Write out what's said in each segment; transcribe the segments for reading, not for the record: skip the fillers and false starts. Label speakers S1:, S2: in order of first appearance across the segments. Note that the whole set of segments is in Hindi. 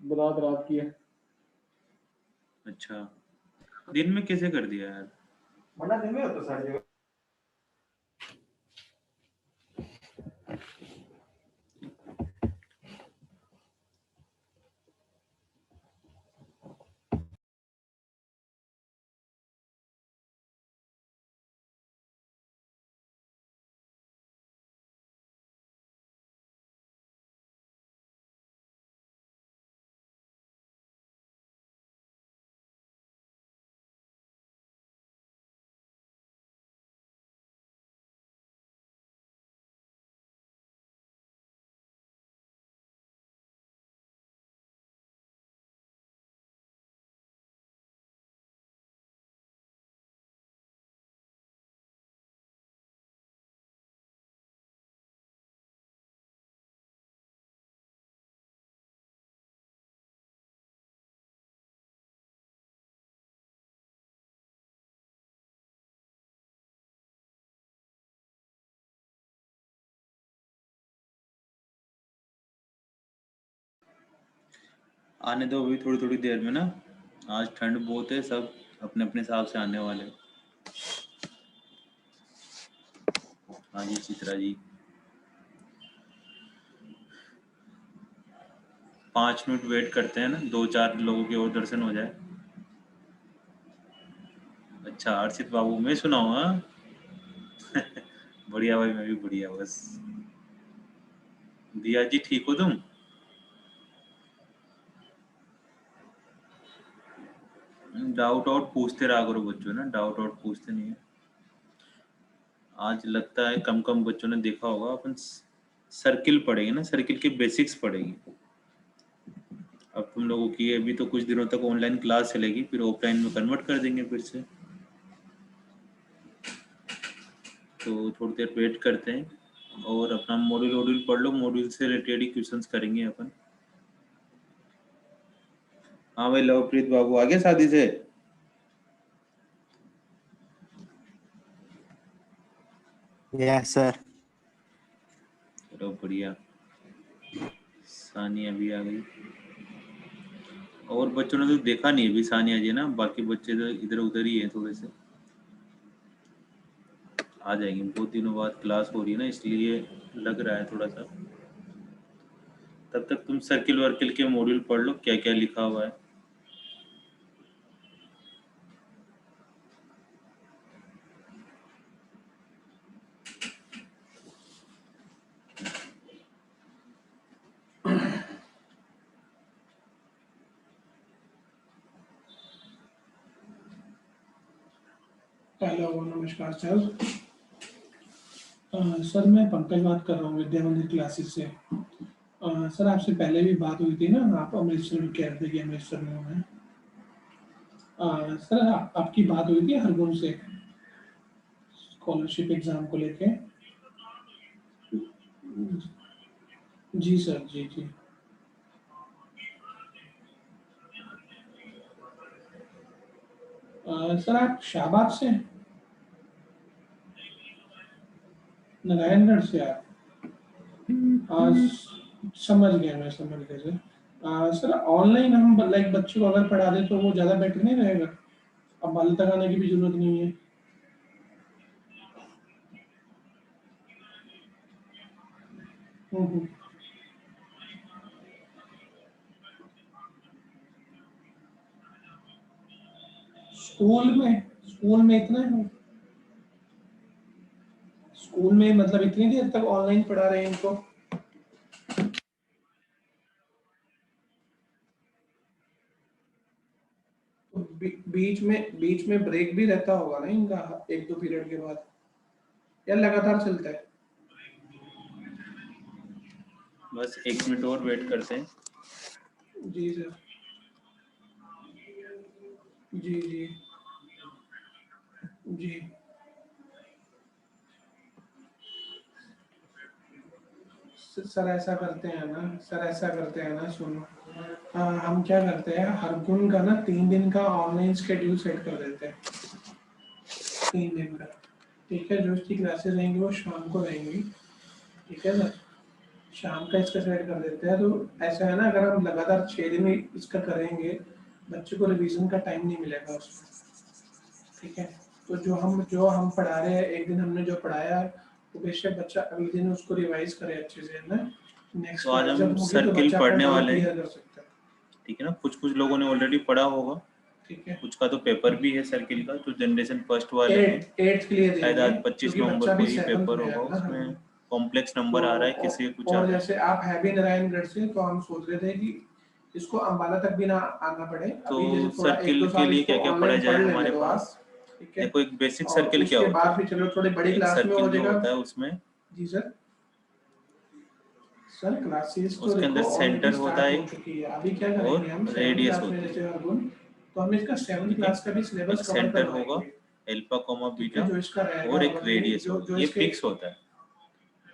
S1: रात रात की है।
S2: अच्छा, दिन में कैसे कर दिया यार?
S1: वरना दिन में होता सारी जगह।
S2: आने दो अभी थोड़ी थोड़ी देर में ना, आज ठंड बहुत है, सब अपने अपने हिसाब से आने वाले। हाँ जी चित्रा जी, 5 मिनट वेट करते हैं ना, 2-4 लोगों के और दर्शन हो जाए। अच्छा अर्षित बाबू, मैं सुनाऊँ? हाँ बढ़िया भाई, मैं भी बढ़िया। बस दिया जी, ठीक हो तुम? डाउट आउट पूछते रहा करो बच्चों ना, डाउट आउट पूछते नहीं है। आज लगता है कम कम बच्चों ने देखा होगा, अपन सर्किल पढ़ेंगे ना, सर्किल के बेसिक्स पढ़ेंगे। अब तुम लोगों की अभी तो कुछ दिनों तक ऑनलाइन क्लास चलेगी, फिर ऑफलाइन में कन्वर्ट कर देंगे फिर से। तो थोड़ी देर वेट करते हैं और अपना मॉड्यूल वॉड्यूल पढ़ लो, मॉड्यूल से रिलेटेड ही क्वेश्चंस करेंगे अपन। हाँ भाई लवप्रीत बाबू, आ गए शादी से?
S3: Yes sir.
S2: चलो बढ़िया। सानिया भी आ गई, और बच्चों ने तो देखा नहीं अभी सानिया जी ना, बाकी बच्चे तो इधर उधर ही हैं थोड़े से। आ जाएंगे, बहुत दिनों बाद क्लास हो रही है ना, इसलिए लग रहा है थोड़ा सा। तब तक तुम सर्किल वर्किल के मॉड्यूल पढ़ लो, क्या क्या लिखा हुआ है।
S4: हेलो नमस्कार सर। सर मैं पंकज बात कर रहा हूँ विद्या मंदिर क्लासेस से। सर आपसे पहले भी बात हुई थी ना, आप अमृतसर में कह रहे थे कि अमृतसर में हूँ मैं। सर आपकी बात हुई थी हरगुन से स्कॉलरशिप एग्जाम को लेके। जी सर, जी जी। सर आप शाहबाद से हैं? नारायणगढ़ से आप? समझ गया मैं, समझ गया सर। सर ऑनलाइन हम लाइक बच्चों को अगर पढ़ा दें तो वो ज़्यादा बेटर नहीं रहेगा? अब बाल तक आने की भी जरूरत नहीं है। हम्म। स्कूल में इतना है, स्कूल में मतलब इतनी देर तक ऑनलाइन पढ़ा रहे हैं इनको? तो बीच में ब्रेक भी रहता होगा ना इनका, 1-2 पीरियड के बाद, या लगातार चलता है?
S2: बस 1 मिनट और वेट करते हैं।
S4: जी सर। जी जी जी। सर ऐसा करते हैं ना, सुनो। हम क्या करते हैं, हर गुण का ना 3 दिन का ऑनलाइन शेड्यूल सेट कर देते हैं। 3 दिन का, ठीक है? जो उसकी क्लासेस रहेंगी वो शाम को रहेंगी, ठीक है सर? शाम का इसका सेट कर देते हैं। तो ऐसा है ना, अगर हम लगातार 6 दिन इसका करेंगे, बच्चे को रिवीजन का टाइम नहीं मिलेगा उसमें, ठीक है। तो जो हम पढ़ा रहे हैं, एक दिन हमने जो पढ़ाया है, तो बेशक बच्चा अगले दिन उसको रिवाइज करे अच्छे से, है ना। नेक्स्ट
S2: तो आज
S4: क्लास
S2: हम
S4: जब होगी तो
S2: सर्किल
S4: बच्चा
S2: पढ़ने
S4: अपना
S2: वाले हैं,
S4: क्लियर कर सकता है,
S2: ठीक है ना। कुछ कुछ लोगों ने ऑलरेडी पढ़ा होगा,
S4: ठीक है।
S2: कुछ का तो पेपर भी है सर्किल का, जो जनरेशन फर्स्ट वाले हैं।
S4: 8 के लिए
S2: शायद
S4: देंगे
S2: आज 25
S4: क्योंकि
S2: नवंबर
S4: बच्चा
S2: को
S4: भी
S2: ही
S4: 7th
S2: पेपर
S4: में
S2: होगा,
S4: है ना।
S2: उसमें कॉम्प्लेक्स नंबर आ रहा है, किसी से पूछा
S4: और
S2: है।
S4: जैसे आप है भी नारायणगढ़ से, तो हम सोच रहे थे कि इसको अंबाला तक भी ना आना पड़े।
S2: तो
S4: अभी जैसे थोड़ा
S2: सर्किल
S4: 1-2
S2: के
S4: साल
S2: लिए
S4: इसको
S2: क्या क्या पढ़ा
S4: ऑनलाइन
S2: जाए
S4: पढ़ लेने
S2: हमारे
S4: दो
S2: पास।
S4: आप, ठीक है।
S2: देखो एक बेसिक
S4: और
S2: सर्किल क्या
S4: उसके
S2: होता
S4: बाद
S2: है।
S4: भी चलो थोड़ी बड़ी
S2: एक
S4: क्लास में हो
S2: सर्किल जो
S4: जाएगा।
S2: होता है उसमें,
S4: जी सर। सर क्लासेस तो
S2: उसके अंदर
S4: देखो
S2: सेंटर
S4: ऑलरेडी
S2: होता
S4: स्टार्ट
S2: है
S4: हो चुकी है। अभी क्या
S2: और
S4: करेंगे हम 7th
S2: रेडियस
S4: क्लास में
S2: होती है,
S4: जैसे अर्जुन, तो हम इसका 7th
S2: ठीक है।
S4: क्लास का भी सिलेबस
S2: एक
S4: कवर
S2: सेंटर होगा,
S4: करवाएंगे,
S2: अल्फा कोमा
S4: ठीक है।
S2: बीटा,
S4: जो इसका रहेगा
S2: और एक
S4: ओनली,
S2: रेडियस
S4: जो
S2: होगा,
S4: जो
S2: ये
S4: इसके
S2: फिक्स होता है,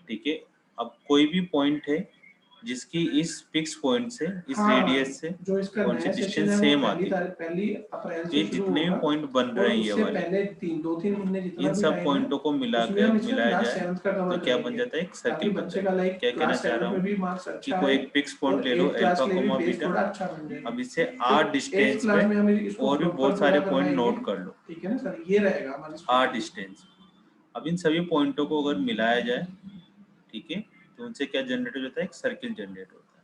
S2: ठीक है। अब कोई भी पॉइंट है जिसकी इस फिक्स पॉइंट से, इस
S4: हाँ,
S2: रेडियस से
S4: जो इसका
S2: कौन सी
S4: नया सेशन
S2: डिस्टेंस
S4: है वो
S2: सेम आती है।
S4: पहली अप्रैल
S2: तो ये
S4: से शुरू
S2: जितने
S4: होगा,
S2: भी पॉइंट बन
S4: और
S2: रहे हैं ये
S4: उससे
S2: वाले,
S4: पहले 2-3 महीने जितना
S2: इन
S4: भी
S2: सब
S4: टाइम है,
S2: पॉइंटों को
S4: उसमें हम इसका
S2: मिलाया
S4: क्लास
S2: जाए
S4: 7th का
S2: तो
S4: कवर
S2: क्या बन
S4: करेंगे,
S2: जाता है, एक
S4: ताकि
S2: सर्किल बन
S4: बच्चे
S2: जाता
S4: का
S2: है।
S4: लाइक
S2: क्या कहना
S4: क्लास
S2: चाह
S4: 7
S2: रहा
S4: में
S2: हूँ
S4: भी मार्क्स
S2: कि
S4: अच्छा
S2: कोई
S4: है,
S2: एक फिक्स पॉइंट
S4: और
S2: ले लो
S4: 8th क्लास
S2: अल्फा
S4: के लिए भी
S2: कोमा
S4: बेस
S2: बीटा,
S4: थोड़ा अच्छा बन जाएगा।
S2: अब इससे
S4: तो
S2: आर
S4: 8th
S2: डिस्टेंस पे
S4: क्लास में हम इसको
S2: और भी
S4: प्रॉपर
S2: बहुत
S4: पूरा
S2: सारे पॉइंट
S4: करवाएंगे,
S2: नोट कर लो,
S4: ठीक है ना सर। ये रहेगा हमारी
S2: आर
S4: स्ट्रेटजी।
S2: डिस्टेंस। अब इन सभी पॉइंटों को अगर मिलाया जाए, ठीक है, तो उनसे क्या जनरेट हो जाता है, एक सर्किल जनरेट होता है।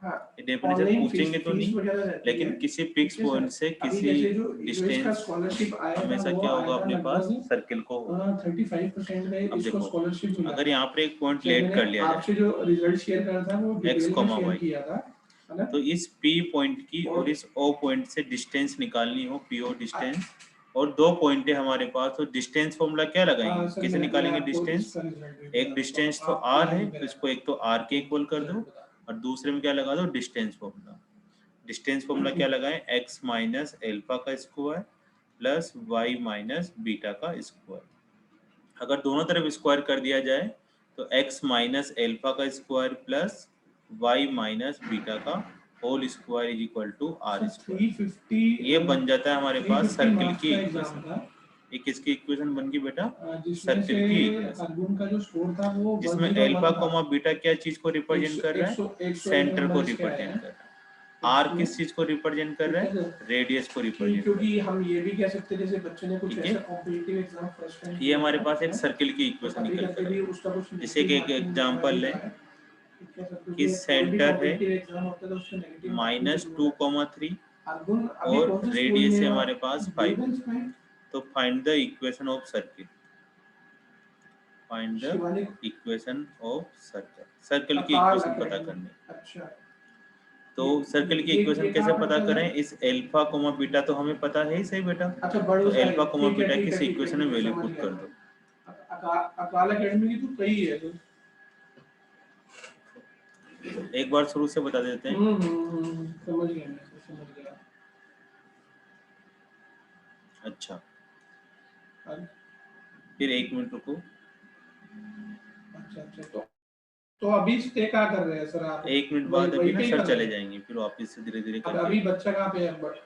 S4: हाँ,
S2: ये डेफिनेशन
S4: ऑनलाइन
S2: पूछेंगे तो
S4: फीस
S2: नहीं,
S4: वगैरह रहती है,
S2: लेकिन किसी
S4: ठीक
S2: फिक्स
S4: है
S2: पॉइंट
S4: सर।
S2: से
S4: अभी
S2: किसी
S4: जैसे जो इसका
S2: डिस्टेंस
S4: स्कॉलरशिप आया था,
S2: हमेशा
S4: वो
S2: क्या होगा,
S4: आया था
S2: अपने पास
S4: लगभग
S2: सर्किल को होगा।
S4: 35% का
S2: अब
S4: इसको
S2: देखो,
S4: स्कॉलरशिप मिला
S2: अगर
S4: था।
S2: यहाँ पर एक पॉइंट
S4: जब
S2: लेट
S4: मैंने
S2: कर लिया जाए,
S4: आपसे जो रिजल्ट शेयर करा था वो
S2: एक्स
S4: डिटेल में
S2: कॉमा
S4: शेयर
S2: वाई,
S4: किया था, है ना।
S2: तो इस P पॉइंट की
S4: और
S2: और इस O पॉइंट से डिस्टेंस निकालनी हो, PO डिस्टेंस, और दो पॉइंट है हमारे पास, तो डिस्टेंस फॉर्मूला क्या लगाएंगे,
S4: सर
S2: कैसे
S4: मैं
S2: निकालेंगे
S4: आपको
S2: डिस्टेंस।
S4: इसका रिजल्ट भी
S2: एक
S4: बता देता हूँ,
S2: डिस्टेंस तो
S4: आप
S2: R है,
S4: लाइन पे
S2: तो इसको
S4: रहना।
S2: एक तो R के इक्वल कर दो, और दूसरे में क्या लगा दो, डिस्टेंस फॉर्मूला। डिस्टेंस फॉर्मूला क्या लगाएं, x माइनस एल्फा का square plus y minus beta का स्क्वायर। अगर दोनों तरफ स्क्वायर कर दिया जाए तो x माइनस एल्फा का square plus y minus beta का whole square is equal to are square.
S4: 350
S2: ये बन जाता है हमारे पास
S4: 350
S2: सर्किल
S4: मार्क्स
S2: की
S4: का एग्जाम
S2: इक्वेशन।
S4: था,
S2: ये किसकी इक्वेशन बन गई बेटा,
S4: जिसमें से
S2: सर्किल की इक्वेशन,
S4: अर्जुन का जो स्कोर था वो
S2: जिसमें
S4: 101
S2: एल्फा
S4: था।
S2: कोमा बीटा क्या चीज को रिप्रेजेंट कर रहा है,
S4: 101
S2: सेंटर को
S4: नंबर इसके आए
S2: रिप्रेजेंट
S4: हैं
S2: कर रहा है। आर
S4: इसमें,
S2: किस चीज को रिप्रेजेंट कर
S4: ठीक
S2: रहा
S4: है
S2: है,
S4: सर।
S2: रेडियस को रिप्रेजेंट कर रहा
S4: क्योंकि हम ये भी कह सकते हैं जैसे बच्चे ने कुछ
S2: ठीक
S4: ऐसा
S2: है।
S4: कॉम्पिटिटिव एग्जाम फर्स्ट टाइम
S2: है। ये
S4: दिया
S2: हमारे
S4: है
S2: पास एक
S4: ना,
S2: सर्किल की
S4: तो
S2: इक्वेशन
S4: कभी
S2: निकल
S4: करके
S2: कर
S4: भी
S2: आई।
S4: उसका कुछ
S2: जैसे
S4: नेगेटिव
S2: कि एक
S4: मार्किंग आ
S2: एग्जांपल
S4: भी
S2: लें
S4: रहा है, ठीक है सर।
S2: कि
S4: क्योंकि कोई भी
S2: सेंटर है
S4: कॉम्पिटिटिव एग्जाम होता है तो उसका नेगेटिव मार्किंग
S2: -2,3
S4: जरूर है। अर्जुन अभी
S2: और
S4: कौन से स्कूल
S2: रेडियस
S4: में
S2: है
S4: है
S2: हमारे
S4: आप,
S2: पास 5 है।
S4: ब्लूबेल्स में,
S2: तो find the equation of circle, find the
S4: Shivani
S2: equation of circle, circle की
S4: अकाल
S2: इक्वेशन पता
S4: एकेडमी।
S2: करनी।
S4: अच्छा,
S2: तो
S4: ये
S2: सर्कल की
S4: ये
S2: इक्वेशन
S4: ये
S2: कैसे
S4: कहाँ
S2: पता
S4: पड़ता है
S2: करें,
S4: सर?
S2: इस एल्फा कोमा बीटा तो हमें पता है ही सही बेटा,
S4: अच्छा,
S2: तो
S4: बड़ू
S2: एल्फा
S4: साहिब,
S2: कोमा
S4: ठीक है
S2: बीटा
S4: ठीक
S2: किस
S4: है ठीक है
S2: इक्वेशन
S4: ठीक
S2: में
S4: है,
S2: वैल्यू
S4: समझ
S2: पुट
S4: गया
S2: कर
S4: मैं।
S2: दो।
S4: अकाल एकेडमी की तो कई है तो।
S2: एक बार शुरू से बता देते हैं।
S4: समझ गया मैं, समझ गया।
S2: अच्छा,
S4: अ-
S2: फिर 1 मिनट रुको।
S4: अच्छा, तो अभी स्टे कहाँ कर रहे हैं सर आप?
S2: 1 मिनट
S4: वही
S2: बाद अभी
S4: वही
S2: ना
S4: पे ही
S2: सर
S4: कर रहे
S2: चले
S4: हैं?
S2: जाएंगे, फिर वापस से धीरे धीरे
S4: अब
S2: करके।
S4: अभी बच्चा कहाँ पे है?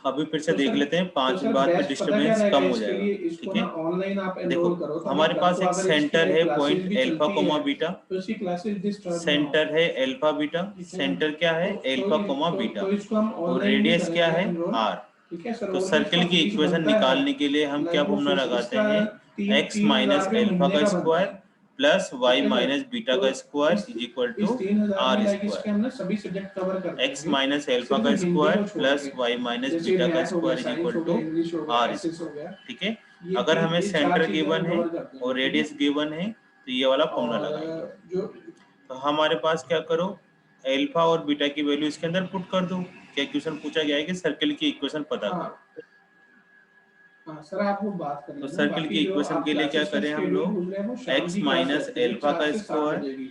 S2: अभी फिर से
S4: तो
S2: देख
S4: सर
S2: लेते हैं, 5
S4: सर
S2: दिन बाद में
S4: बेस्ट पता क्या
S2: डिस्टरबेंस
S4: रहेगा
S2: कम हो
S4: इसके
S2: जाएगा,
S4: लिए, इसको
S2: ठीक
S4: ना
S2: है।
S4: ऑनलाइन आप
S2: देखो
S4: एनरोल करो, ताकि
S2: हमारे
S4: कल
S2: पास
S4: को
S2: एक
S4: अगर इसकी
S2: सेंटर
S4: लाइक
S2: है
S4: क्लासेस
S2: पॉइंट
S4: भी
S2: एल्फा
S4: चलती
S2: कोमा
S4: है
S2: बीटा,
S4: तो इसकी क्लासेस डिस्टर्ब ना हो,
S2: सेंटर है एल्फा बीटा,
S4: ठीक है।
S2: सेंटर क्या है, एल्फा कोमा बीटा,
S4: तो इसको हम
S2: और
S4: ऑनलाइन भी
S2: रेडियस क्या
S4: करेंगे
S2: है,
S4: एनरोल,
S2: आर।
S4: ठीक है सर।
S2: तो
S4: और जो इसका
S2: सर्किल की
S4: फीस
S2: इक्वेशन
S4: बनता है,
S2: निकालने के लिए हम क्या
S4: लाइक वो
S2: फॉर्मूला लगाते
S4: इसका
S2: हैं,
S4: तीन
S2: x
S4: 3,000
S2: माइनस
S4: रुपये
S2: एल्फा
S4: महीने
S2: का
S4: का बनता
S2: स्क्वायर
S4: है,
S2: प्लस y
S4: ठीक है सर।
S2: माइनस बीटा
S4: तो
S2: का स्क्वायर
S4: इस
S2: इज इक्वल
S4: इस
S2: टू
S4: 3,000 में
S2: आर
S4: लाइक इसके
S2: स्क्वायर।
S4: हम ना सभी सब्जेक्ट कवर कर
S2: x
S4: देंगे,
S2: माइनस एल्फा
S4: सिर्फ
S2: का
S4: हिंदी
S2: स्क्वायर
S4: को छोड़
S2: प्लस
S4: के।
S2: y माइनस
S4: जैसे
S2: बीटा का
S4: मैथ हो गया,
S2: स्क्वायर इज
S4: साइंस
S2: इक्वल
S4: हो
S2: टू
S4: गया, इंग्लिश हो गया,
S2: आर
S4: एसएस हो
S2: स्क्वायर,
S4: गया,
S2: ठीक है।
S4: ये
S2: अगर हमें
S4: ये
S2: सेंटर
S4: 4 चीजें
S2: गिवन
S4: हम
S2: है
S4: कवर कर देंगे,
S2: और
S4: ठीक है।
S2: रेडियस गिवन है तो ये वाला फॉर्मूला
S4: और
S2: लगाएंगे।
S4: जो
S2: तो हमारे पास क्या करो, एल्फा और बीटा की वैल्यू इसके अंदर पुट कर दो। क्या क्वेश्चन पूछा गया है कि सर्किल की इक्वेशन पता
S4: हाँ
S2: करो।
S4: सर, आप वो बात कर
S2: तो
S4: लेना,
S2: सर्किल
S4: बाकी
S2: की
S4: जो
S2: इक्वेशन
S4: आप
S2: के लिए क्या
S4: क्लासेस का
S2: करें हम
S4: शेड्यूल
S2: लोग,
S4: पूछ रहे हैं वो शाम
S2: x
S4: की क्लास
S2: माइनस
S4: रहती है
S2: एल्फा
S4: 4
S2: का
S4: से 7
S2: स्क्वायर
S4: बजे की।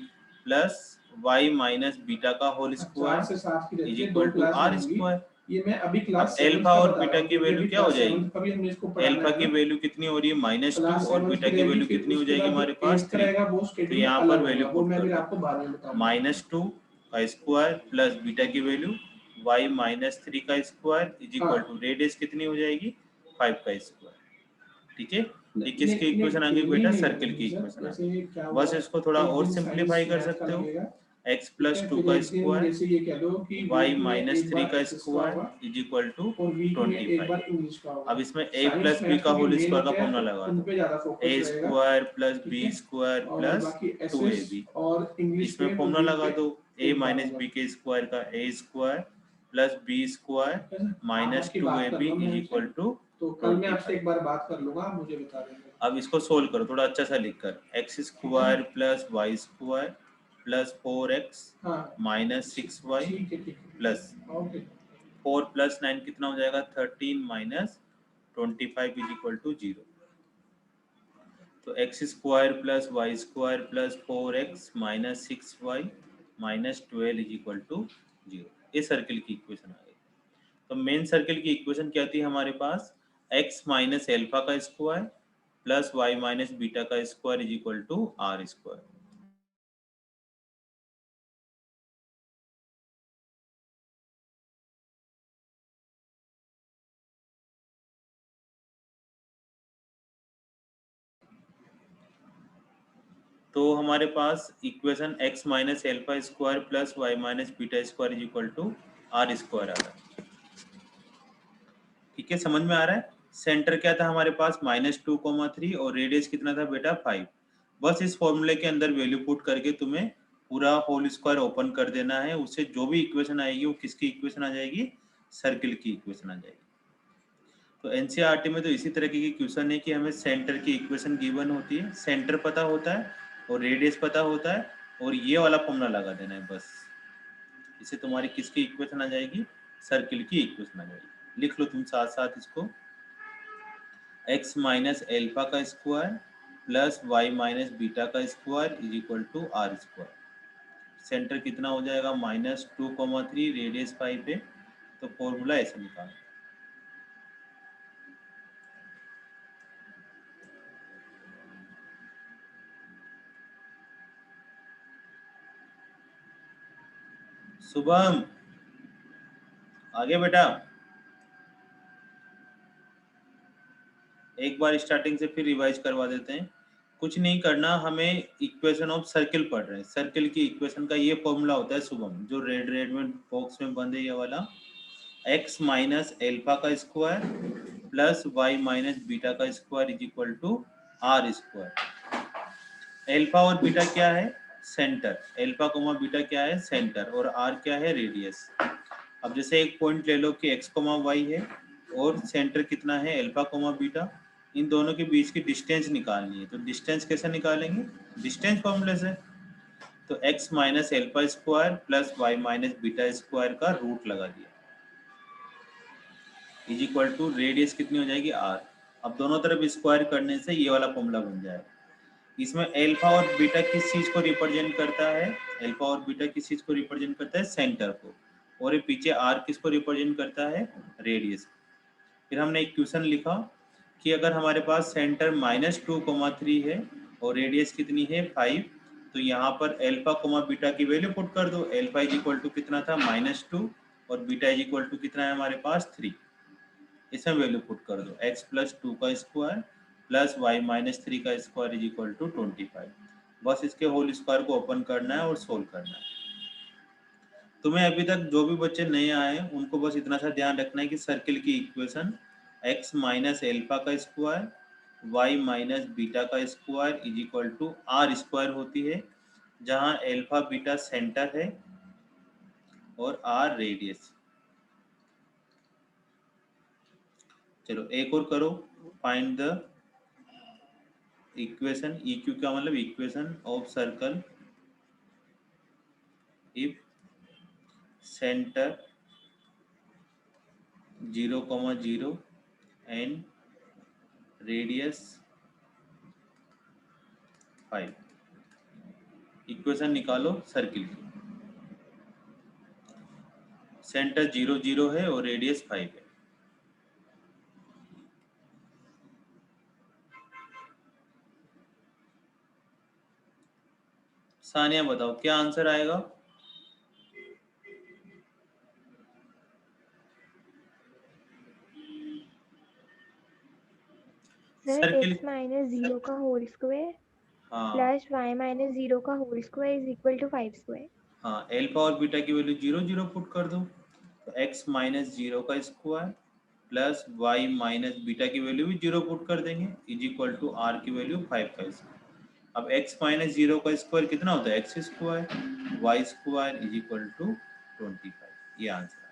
S2: प्लस y माइनस बीटा का होल
S4: 4 से
S2: स्क्वायर
S4: 7 की
S2: इज
S4: रहती है, 2
S2: इक्वल टू
S4: क्लास
S2: आर
S4: रहेंगी।
S2: स्क्वायर।
S4: ये मैं अभी
S2: अब
S4: क्लास 7
S2: एल्फा
S4: का
S2: और
S4: बता रहा
S2: बीटा
S4: हूँ
S2: की
S4: क्योंकि
S2: वैल्यू
S4: अभी
S2: क्या हो
S4: क्लास 7
S2: जाएगी,
S4: का भी हमने इसको पढ़ाना
S2: एल्फा
S4: है
S2: की
S4: ना।
S2: वैल्यू कितनी हो रही है -2
S4: क्लास
S2: और
S4: 7
S2: बीटा
S4: की
S2: की
S4: रहेगी,
S2: वैल्यू
S4: फिर
S2: कितनी हो
S4: उसके
S2: जाएगी
S4: बाद जो
S2: हमारे पास
S4: 8th
S2: 3।
S4: रहेगा वो
S2: तो
S4: शेड्यूल
S2: यहाँ पर
S4: अलग
S2: वैल्यू
S4: होगा, वो
S2: पुट
S4: मैं
S2: कर
S4: भी
S2: दो,
S4: आपको बाद में बताऊंगा।
S2: -2 का स्क्वायर प्लस बीटा की वैल्यू y -3 का स्क्वायर इज इक्वल
S4: हाँ
S2: टू रेडियस कितनी हो जाएगी 5 का स्क्वायर, ठीक है। ये किसकी इक्वेशन आ गई बेटा? सर्किल की इक्वेशन आ गई। बस इसको थोड़ा और सिंप्लीफाई कर सकते हो। x प्लस 2 का स्क्वायर y माइनस 3 का स्क्वायर इज इक्वल टू 25। अब इसमें a प्लस b का होल स्क्वायर का फॉर्मूला लगा दो, a square plus b square plus 2ab। इसमें फॉर्मूला लगा दो a माइनस b के स्क्वायर का a square plus b square minus 2ab is equal to.
S4: तो कल मैं आपसे एक बार बात कर लूंगा, आप मुझे बता देंगे।
S2: अब इसको सोल्व करो थोड़ा अच्छा सा लिखकर, x square plus Y square plus 4x minus 6y plus 4 plus 9 कितना हो जाएगा? 13 माइनस 25 इज इक्वल टू 0। तो x square plus Y square plus 4x minus 6y minus 12 is equal to 0। ये सर्किल की इक्वेशन आ गई। तो मेन सर्किल की इक्वेशन क्या थी हमारे पास? x माइनस एल्फा का square plus Y minus beta का square is equal to are square. तो हमारे पास equation x minus alpha square plus Y minus beta square is equal to are square आ रहा है। ठीक है, समझ में आ रहा है? सेंटर क्या था हमारे पास? -2,3 और रेडियस कितना था बेटा? 5। बस इस फॉर्मूले के अंदर वैल्यू पुट करके तुम्हें पूरा होल स्क्वायर ओपन कर देना है। उससे जो भी इक्वेशन आएगी वो किसकी इक्वेशन आ जाएगी? सर्किल की इक्वेशन आ जाएगी। तो एनसीईआरटी में तो इसी तरीके की क्वेश्चन है कि हमें सेंटर की इक्वेशन गिवन होती है, सेंटर पता होता है और रेडियस पता होता है और ये वाला फॉर्मूला लगा देना है बस। इससे तुम्हारी किसकी इक्वेशन आ जाएगी? सर्किल की इक्वेशन आ जाएगी। लिख लो तुम साथ साथ इसको, x माइनस एल्फा का square plus Y minus beta का square is equal to are square. Centre कितना हो जाएगा? -2,3 रेडियस 5 है। तो फॉर्मूला ऐसे निकालो। शुभम आगे बेटा, एक बार स्टार्टिंग से फिर रिवाइज करवा देते हैं। कुछ नहीं करना, हमें इक्वेशन ऑफ सर्किल पढ़ रहे हैं। सर्किल की इक्वेशन का ये फॉर्मूला होता है शुभम, जो रेड रेड में बॉक्स में बंद है ये वाला, x माइनस एल्फा का square plus Y minus beta का square is equal to are square. Alpha और बीटा क्या है? सेंटर। एल्फा कोमा बीटा क्या है? सेंटर। और आर क्या है? रेडियस। अब जैसे एक पॉइंट ले लो कि x कोमा वाई है और सेंटर कितना है? Alpha comma beta. इन दोनों के बीच की डिस्टेंस निकालनी है। तो डिस्टेंस कैसे निकालेंगे? डिस्टेंस फॉर्मूले से। तो x minus alpha square plus Y minus beta square का रूट लगा दिया इज इक्वल टू रेडियस कितनी हो जाएगी? r। अब दोनों तरफ स्क्वायर करने से ये वाला फॉर्मूला बन जाएगा। इसमें एल्फा और बीटा किस चीज को रिप्रेजेंट करता है? एल्फा और बीटा किस चीज को रिप्रेजेंट करता है? सेंटर को। और ये पीछे आर किसको रिप्रेजेंट करता है? रेडियस। फिर हमने एक क्वेश्चन लिखा कि अगर हमारे पास सेंटर -2,3 है और रेडियस कितनी है? 5। तो यहाँ पर एल्फा कोमा बीटा की वैल्यू पुट कर दो। एल्फा इज इक्वल टू कितना था? -2 और बीटा इज इक्वल टू कितना है हमारे पास? 3। इसमें वैल्यू पुट कर दो, x प्लस 2 का स्क्वायर प्लस वाई माइनस 3 का स्क्वायर इज इक्वल टू 25। बस इसके होल स्क्वायर को ओपन करना है और सोल्व करना है। तुम्हें अभी तक जो भी बच्चे नए आए उनको बस इतना सा ध्यान रखना है कि सर्किल की इक्वेशन x माइनस एल्फा का स्क्वायर वाई माइनस बीटा का square is equal to are square होती है, जहाँ एल्फा बीटा सेंटर है और आर रेडियस। चलो एक और करो, फाइंड द इक्वेशन। EQ का मतलब equation of circle if centre 0,0 and radius 5। Equation निकालो सर्किल की। सेंटर 0,0 है और रेडियस 5 है। सानिया बताओ क्या आंसर आएगा?
S5: सर
S2: सर्किल,
S5: एक्स माइनस 0 का होल स्क्वायर
S2: हाँ
S5: प्लस वाई माइनस 0 का whole square is equal to 5 square.
S2: हाँ, अल्फा और बीटा की वैल्यू 0 0 पुट कर दो, तो x माइनस 0 का square plus y minus beta की वैल्यू भी 0 पुट कर देंगे इज इक्वल टू r की वैल्यू 5 का स्क्वायर। अब x माइनस 0 का स्क्वायर कितना होता है, x square, Y square is equal to 25, ये आंसर है।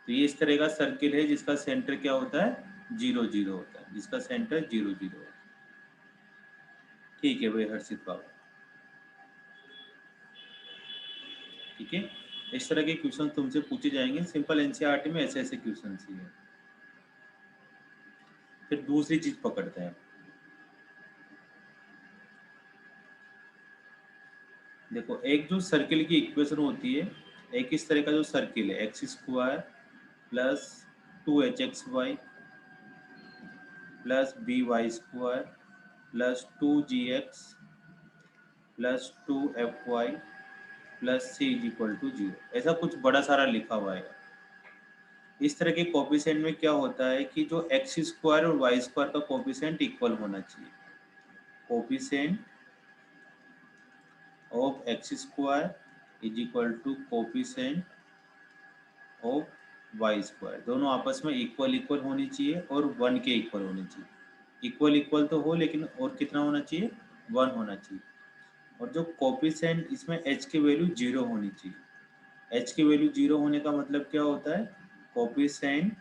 S2: तो ये इस तरह का सर्किल है जिसका सेंटर क्या होता है, 0 0 होता है, जिसका सेंटर 0 0 होता है। ठीक है भाई हर्षित बाबू, ठीक है। इस तरह के क्वेश्चन तुमसे पूछे जाएंगे, सिंपल एनसीईआरटी में ऐसे ऐसे क्वेश्चन ही है। फिर दूसरी चीज पकड़ते हैं, देखो एक जो सर्किल की इक्वेशन होती है, एक इस तरह का जो सर्किल है, x square plus 2hxy plus by square plus 2gx plus 2fy plus c is equal to 0, ऐसा कुछ बड़ा सारा लिखा हुआ है। इस तरह के कोफिशिएंट में क्या होता है कि जो एक्स स्क्वायर और वाई स्क्वायर का कोफिशिएंट इक्वल होना चाहिए। Coefficient of x square is equal to coefficient of y square, दोनों आपस में इक्वल इक्वल होनी चाहिए और 1 के इक्वल होनी चाहिए। इक्वल इक्वल तो हो लेकिन और कितना होना चाहिए, 1 होना चाहिए। और जो कोफिशिएंट इसमें h की वैल्यू 0 होनी चाहिए। h की वैल्यू 0 होने का मतलब क्या होता है, कोफिशिएंट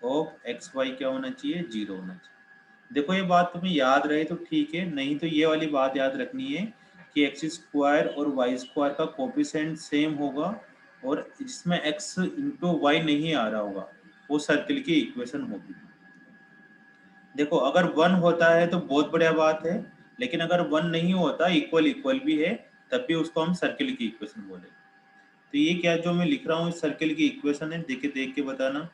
S2: ऑफ एक्स वाई क्या होना चाहिए, 0 होना चाहिए। देखो ये बात तुम्हें याद रहे तो ठीक है, नहीं तो ये वाली बात याद रखनी है कि एक्स स्क्वायर और वाई स्क्वायर का कोफिशिएंट सेम होगा और जिसमें x इंटू वाई नहीं आ रहा होगा वो सर्किल की इक्वेशन होगी। देखो अगर 1 होता है तो बहुत बढ़िया बात है, लेकिन अगर 1 नहीं होता, इक्वल इक्वल भी है, तब भी उसको हम सर्किल की इक्वेशन बोलेंगे। तो ये क्या जो मैं लिख रहा हूँ इस सर्किल की इक्वेशन है, देख के बताना।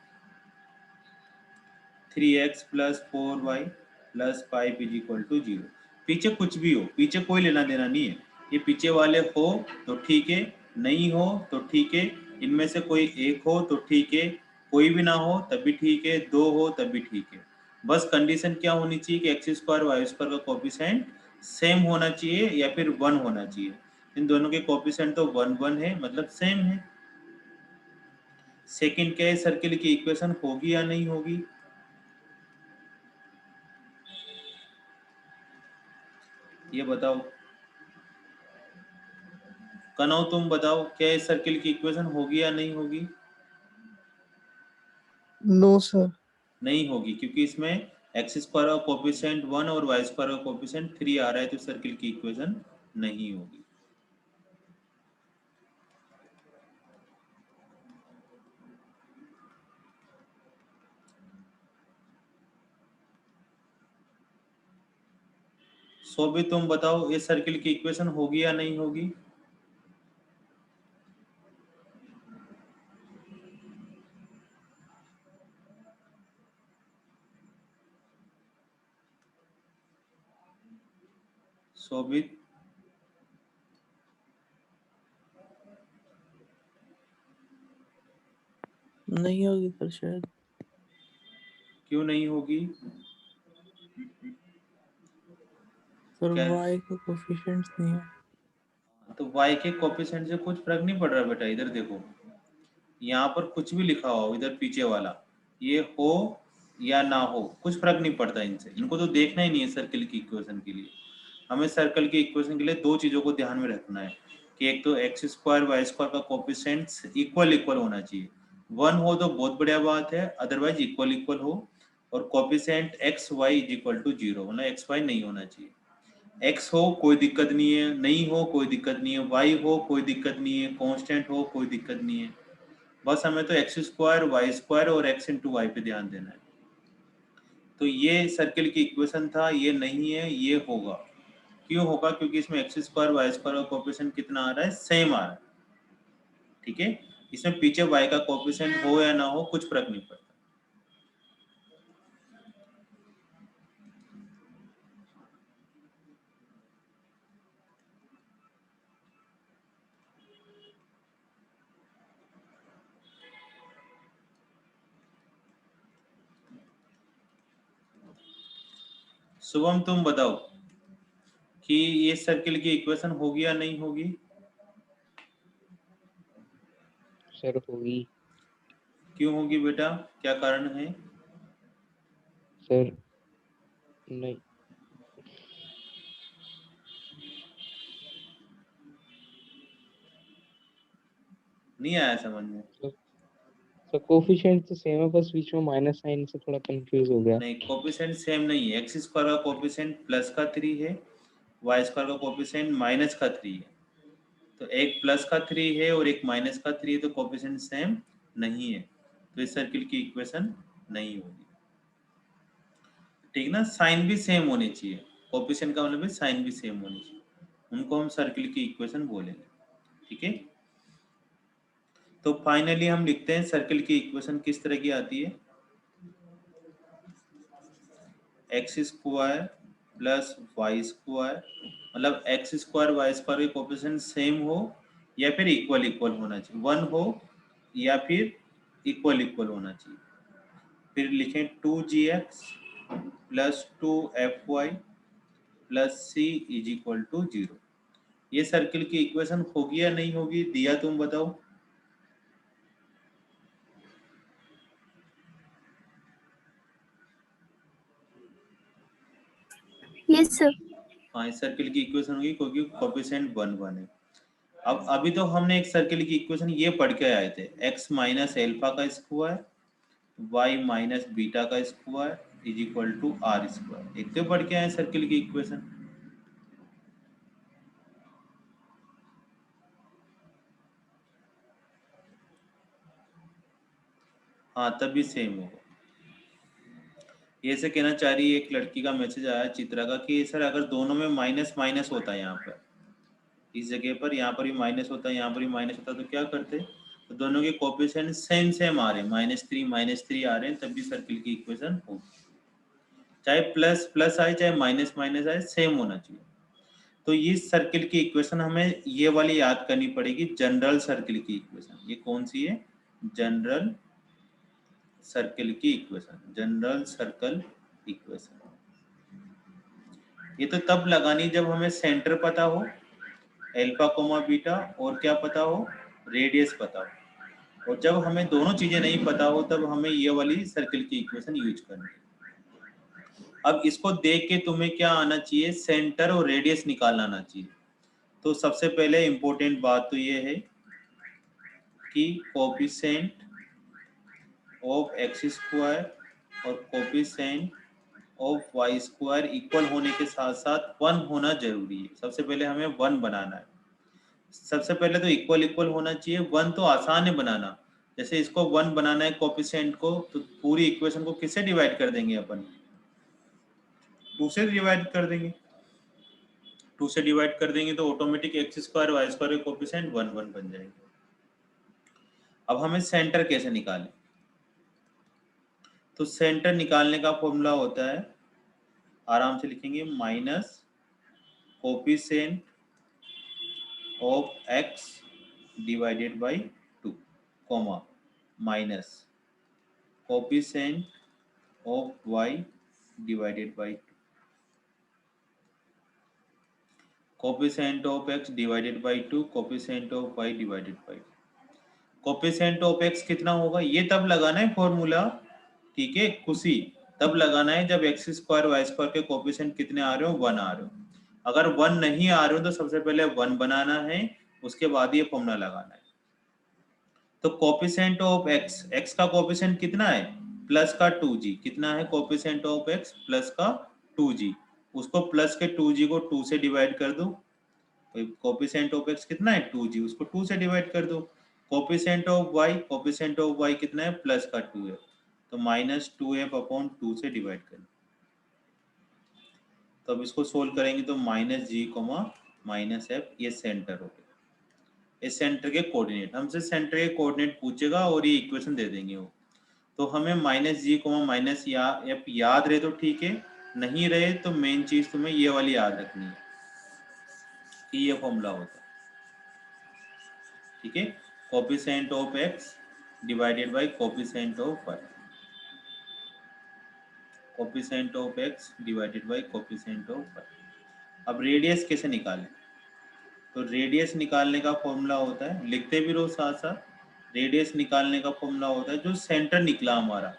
S2: 3x plus 4y plus 5 is equal to 0। पीछे कुछ भी हो, पीछे कोई लेना देना नहीं है, ये पीछे वाले हो तो ठीक है, नहीं हो तो ठीक है, इनमें से कोई एक हो तो ठीक है, कोई भी ना हो तब भी ठीक है, दो हो तब भी ठीक है। बस कंडीशन क्या होनी चाहिए कि एक्स स्क्वायर वाई स्क्वायर का कोफिशिएंट सेम होना चाहिए या फिर 1 होना चाहिए। इन दोनों के कोफिशिएंट तो 1 1 है, मतलब सेम है। सेकंड क्या है, सर्किल की इक्वेशन होगी या नहीं होगी, ये बताओ। कनौ तुम बताओ, क्या इस सर्किल की इक्वेशन होगी या नहीं होगी?
S3: No sir.
S2: नहीं होगी, क्योंकि इसमें एक्स स्क्वायर का कोफिशिएंट 1 और वाई स्क्वायर का कोफिशिएंट 3 आ रहा है, तो सर्किल की इक्वेशन नहीं होगी। सो भी तुम बताओ, इस सर्किल की इक्वेशन होगी या नहीं होगी? शोभित,
S3: नहीं होगी पर शायद।
S2: क्यों नहीं होगी?
S3: सर
S2: क्या?
S3: वाई का कोफिशिएंट्स नहीं है।
S2: तो y के कोफिशिएंट से कुछ फर्क नहीं पड़ रहा बेटा, इधर देखो, यहाँ पर कुछ भी लिखा हो इधर पीछे वाला, ये हो या ना हो कुछ फर्क नहीं पड़ता इनसे, इनको तो देखना ही नहीं है सर्किल की इक्वेशन के लिए। हमें सर्कल की इक्वेशन के लिए दो चीजों को ध्यान में रखना है कि एक तो एक्स स्क्वायर वाई स्क्वायर का कोफिशिएंट इक्वल इक्वल होना चाहिए। 1 हो तो बहुत बढ़िया बात है, अदरवाइज इक्वल इक्वल हो, और coefficient x y is equal to 0, मतलब एक्स वाई नहीं होना चाहिए। एक्स हो कोई दिक्कत नहीं है, नहीं हो कोई दिक्कत नहीं है, वाई हो कोई दिक्कत नहीं है, कांस्टेंट हो कोई दिक्कत नहीं है। बस हमें तो एक्स स्क्वायर वाई स्क्वायर और एक्स इंटू वाई पे ध्यान देना है। तो ये सर्किल की इक्वेशन था, ये नहीं है, ये होगा। क्यों होगा? क्योंकि इसमें एक्स स्क्वायर वाई स्क्वायर का कोफिशिएंट कितना आ रहा है, सेम आ रहा है। ठीक है, इसमें पीछे वाई का कोफिशिएंट हो या ना हो कुछ फर्क नहीं पड़ता। शुभम तुम बताओ कि ये सर्किल की इक्वेशन होगी या नहीं होगी?
S6: सर होगी।
S2: क्यों होगी बेटा, क्या कारण है?
S6: सर नहीं
S2: नहीं आया समझ में?
S6: सर कोफिशिएंट तो सेम है, बस बीच में माइनस साइन से थोड़ा कंफ्यूज हो गया।
S2: नहीं, कोफिशिएंट सेम नहीं है। एक्स स्क्वायर का कोफिशिएंट प्लस का 3 है, वाई स्क्वायर का कोफिशिएंट माइनस का 3 है। तो एक प्लस का 3 है और एक माइनस का 3 है, तो कोफिशिएंट सेम नहीं है, तो इस सर्किल की इक्वेशन नहीं होगी। ठीक ना, साइन भी सेम होनी चाहिए। कोफिशिएंट का मतलब है साइन भी सेम होनी चाहिए, उनको हम सर्किल की इक्वेशन बोलेंगे। ठीक है, तो फाइनली हम लिखते हैं सर्किल की इक्वेशन किस तरह की आती है। X square plus Y square, मतलब एक्स स्क्वायर वाई स्क्वायर के कोफिशिएंट सेम हो या फिर इक्वल इक्वल होना चाहिए, 1 हो या फिर इक्वल इक्वल होना चाहिए। फिर लिखें 2gx plus 2fy plus C is equal to 0। ये सर्किल की इक्वेशन होगी या नहीं होगी, दिया तुम बताओ।
S5: Yes, sir.
S2: हाँ, इस सर्किल की इक्वेशन होगी क्योंकि कोफिशिएंट 1 1 है। अब अभी तो हमने एक सर्किल की इक्वेशन ये पढ़ के आए थे, x माइनस एल्फा का स्क्वायर y माइनस बीटा का square is equal to are square. एक तो पढ़ के आए सर्किल की इक्वेशन। हाँ, तभी सेम होगा। ये से कहना चाह रही है, एक लड़की का मैसेज आया चित्रा का कि सर अगर दोनों में माइनस माइनस होता है, यहाँ पर इस जगह पर यहाँ पर भी माइनस होता है, यहाँ पर भी माइनस होता है, तो क्या करते? तो दोनों के कोफिशिएंट सेम सेम आ रहे हैं, -3 आ रहे हैं, तब भी सर्किल की इक्वेशन होगी। चाहे प्लस प्लस आए चाहे माइनस माइनस आए, सेम होना चाहिए। तो ये सर्किल की इक्वेशन हमें ये वाली याद करनी पड़ेगी, जनरल सर्किल की इक्वेशन। ये कौन सी है? जनरल सर्किल की इक्वेशन, जनरल सर्कल इक्वेशन। ये तो तब लगानी जब हमें सेंटर पता हो, एल्फा कोमा बीटा, और क्या पता हो? रेडियस पता हो। और जब हमें दोनों चीजें नहीं पता हो तब हमें ये वाली सर्किल की इक्वेशन यूज करनी है। अब इसको देख के तुम्हें क्या आना चाहिए? सेंटर और रेडियस निकालना आना चाहिए। तो सबसे पहले इंपॉर्टेंट बात तो ये है कि कोफिशिएंट ऑफ एक्स स्क्वायर और coefficient of y square equal होने के साथ साथ 1 होना जरूरी है। सबसे पहले हमें 1 बनाना है। सबसे पहले तो इक्वल इक्वल होना चाहिए। 1 तो आसान है बनाना, जैसे इसको 1 बनाना है कोफिशिएंट को, तो पूरी इक्वेशन को किससे डिवाइड कर देंगे अपन? 2 से डिवाइड कर देंगे। 2 से डिवाइड कर देंगे तो automatic x square Y square के कोफिशिएंट 1 1 बन जाएंगे। अब हमें सेंटर कैसे निकालें? तो सेंटर निकालने का फॉर्मूला होता है, आराम से लिखेंगे, minus coefficient of x divided by 2, comma minus coefficient of y divided by 2, coefficient of x divided by 2, coefficient of y divided by 2। Coefficient of x कितना होगा? ये तब लगाना है फॉर्मूला, ठीक है खुशी, तब लगाना है जब एक्स स्क्वायर वाई स्क्वायर के कोफिशिएंट कितने आ रहे हो? 1 आ रहे हो। अगर 1 नहीं आ रहे हो तो सबसे पहले 1 बनाना है, उसके बाद ये फॉर्मूला लगाना है। तो कोफिशिएंट ऑफ x, x का कोफिशिएंट कितना है? प्लस का 2g। कितना है कोफिशिएंट ऑफ x? प्लस का 2g। उसको प्लस के 2g को 2 से डिवाइड कर दो। कोफिशिएंट ऑफ x कितना है? 2g, उसको 2 से डिवाइड कर दो। Coefficient of y, coefficient of y कितना है? प्लस का 2 है, तो -2f/2 से डिवाइड कर दो। तो अब इसको सोल्व करेंगे तो -g, -f, ये सेंटर हो गया। इस सेंटर के कोऑर्डिनेट, हमसे सेंटर के कोऑर्डिनेट पूछेगा और ये इक्वेशन दे देंगे वो। तो हमें -g, -f याद रहे तो ठीक है, नहीं रहे तो मेन चीज तुम्हें ये वाली याद रखनी है कि ये फॉर्मूला होता है, ठीक है, coefficient of x divided by coefficient of y। Coefficient of x divided by coefficient of y. अब रेडियस कैसे निकालें? तो रेडियस निकालने का फॉर्मूला होता है, लिखते भी रहो साथ साथ। रेडियस निकालने का फॉर्मूला होता है जो सेंटर निकला हमारा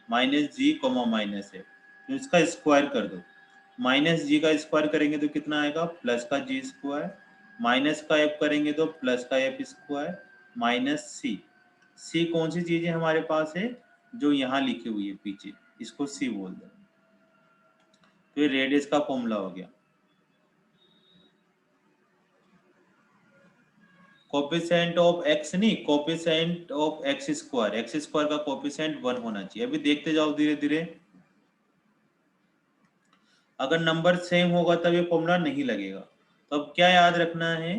S2: माइनस जी कोमा माइनस है, तो इसका स्क्वायर कर दो। माइनस जी का स्क्वायर करेंगे तो कितना आएगा? प्लस का जी स्क्वायर, माइनस का एफ करेंगे तो प्लस का एफ स्क्वायर माइनस सी। सी कौन सी चीज है हमारे पास है? जो यहाँ लिखी हुई है पीछे, इसको सी बोल दो। तो ये रेडियस का फॉर्मूला हो गया। कोफिशिएंट ऑफ एक्स नहीं, coefficient of x square. X square का कोफिशिएंट 1 होना चाहिए। अभी देखते जाओ धीरे धीरे। अगर नंबर सेम होगा तब ये फॉर्मूला नहीं लगेगा। तो अब क्या याद रखना है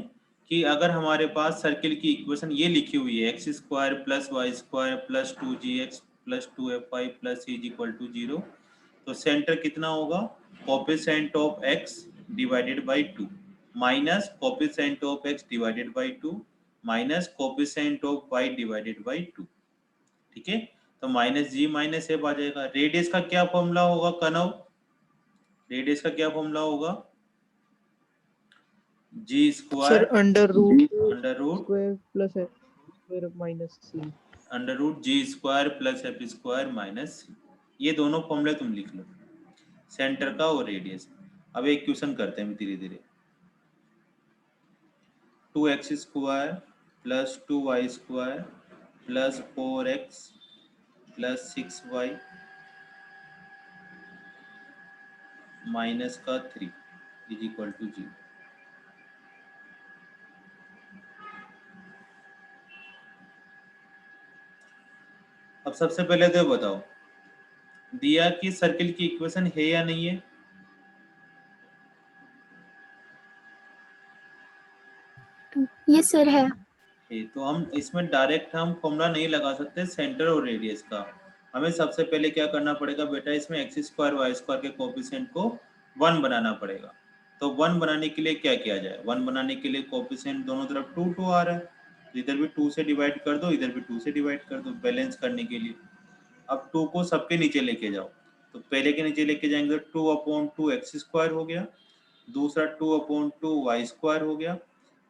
S2: कि अगर हमारे पास सर्किल की इक्वेशन ये लिखी हुई है x square plus Y square plus 2gx plus 2fy plus c equal to 0, तो सेंटर कितना होगा? Coefficient of x divided by 2 minus coefficient of x divided by 2 minus coefficient of y divided by 2। ठीक है, तो माइनस जी माइनस एफ आ जाएगा। रेडियस का क्या फॉर्मूला होगा कनव? रेडियस का क्या फॉर्मूला होगा? Ji
S3: sir
S2: square
S3: under root
S2: square
S3: plus F square minus C.
S2: Under root G square plus F square minus C. ये दोनों फॉर्मूले तुम लिख लो, सेंटर का और रेडियस। अब एक क्वेश्चन करते हैं धीरे धीरे। 2x square plus 2y square plus 4x plus 6y minus का 3 इज इक्वल टू 0। अब सबसे पहले तो बताओ, दिया कि सर्किल की इक्वेशन है या नहीं है?
S5: ये सर है।
S2: तो हम इसमें डायरेक्ट हम फॉर्मूला नहीं लगा सकते सेंटर और रेडियस का। हमें सबसे पहले क्या करना पड़ेगा बेटा, इसमें एक्स स्क्वायर वाई स्क्वायर के कोफिशिएंट को 1 बनाना पड़ेगा। तो 1 बनाने के लिए क्या किया जाए? 1 बनाने के लिए कोफिशिएंट दोनों तरफ 2 2 आ रहा है, तो इधर भी 2 से डिवाइड कर दो, इधर भी 2 से डिवाइड कर दो बैलेंस करने के लिए। अब 2 को सबके नीचे लेके जाओ, तो पहले के नीचे लेके जाएंगे तो 2/2 एक्स स्क्वायर हो गया, दूसरा 2/2 वाई स्क्वायर हो गया,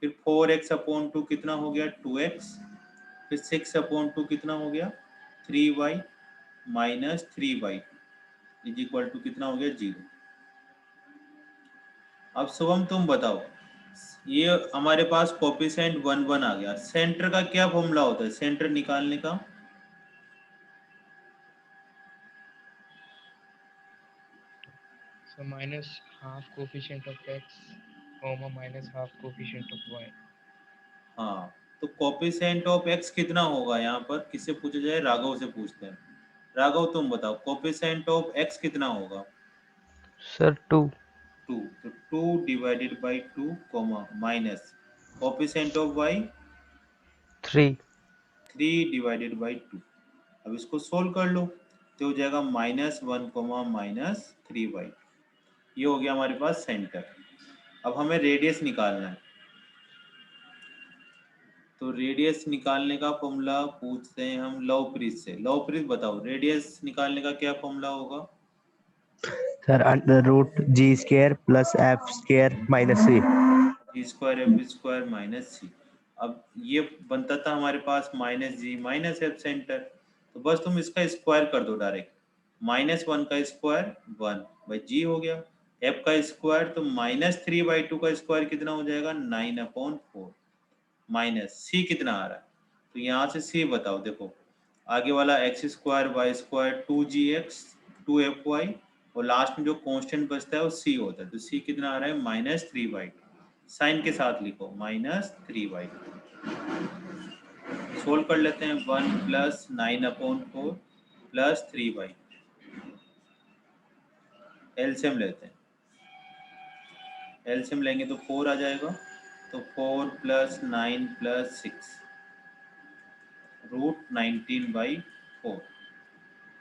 S2: फिर 4x/2 कितना हो गया? 2x, फिर 6/2 कितना हो गया? 3y minus 3y is equal to कितना हो गया? 0। अब शुभम तुम बताओ, ये हमारे पास कोफिशिएंट 1 1 आ गया, सेंटर का क्या फॉर्मूला होता है सेंटर निकालने का?
S6: So minus half coefficient of x, comma minus half coefficient of y.
S2: हाँ, तो कोफिशिएंट ऑफ x कितना होगा? यहाँ पर किससे पूछा जाए? राघव से पूछते हैं। राघव तुम बताओ, कोफिशिएंट ऑफ x कितना होगा?
S7: सर 2
S2: 2, तो 2 divided by 2 comma minus coefficient of y
S7: 3
S2: 3 divided by 2। अब इसको सोल्व कर लो तो हो जाएगा -1 कॉमा माइनस 3y। ये हो गया हमारे पास सेंटर। अब हमें रेडियस निकालना है, तो रेडियस निकालने का फॉर्मूला पूछते हैं हम लवप्रीत से। लवप्रीत बताओ, रेडियस निकालने का क्या फॉर्मूला होगा?
S7: Sir under root G square plus F square minus C.
S2: G square F square minus C. अब ये बनता था हमारे पास माइनस जी माइनस एफ सेंटर, तो बस तुम इसका स्क्वायर कर दो डायरेक्ट। -1 का स्क्वायर 1 बाई जी हो गया, एफ का स्क्वायर तो -3/2 का स्क्वायर कितना हो जाएगा? 9/4 माइनस सी कितना आ रहा है? तो यहाँ से सी बताओ। देखो आगे वाला x square Y square 2gx 2fy और लास्ट में जो कांस्टेंट बचता है वो सी होता है, तो सी कितना आ रहा है? -3/2। साइन के साथ लिखो -3/2। सोल्व कर लेते हैं। 1 प्लस 9/4 प्लस 3/2। एलसीएम लेते हैं, एलसीएम लेंगे तो 4 आ जाएगा, तो 4 प्लस 9 प्लस 6 √19/4,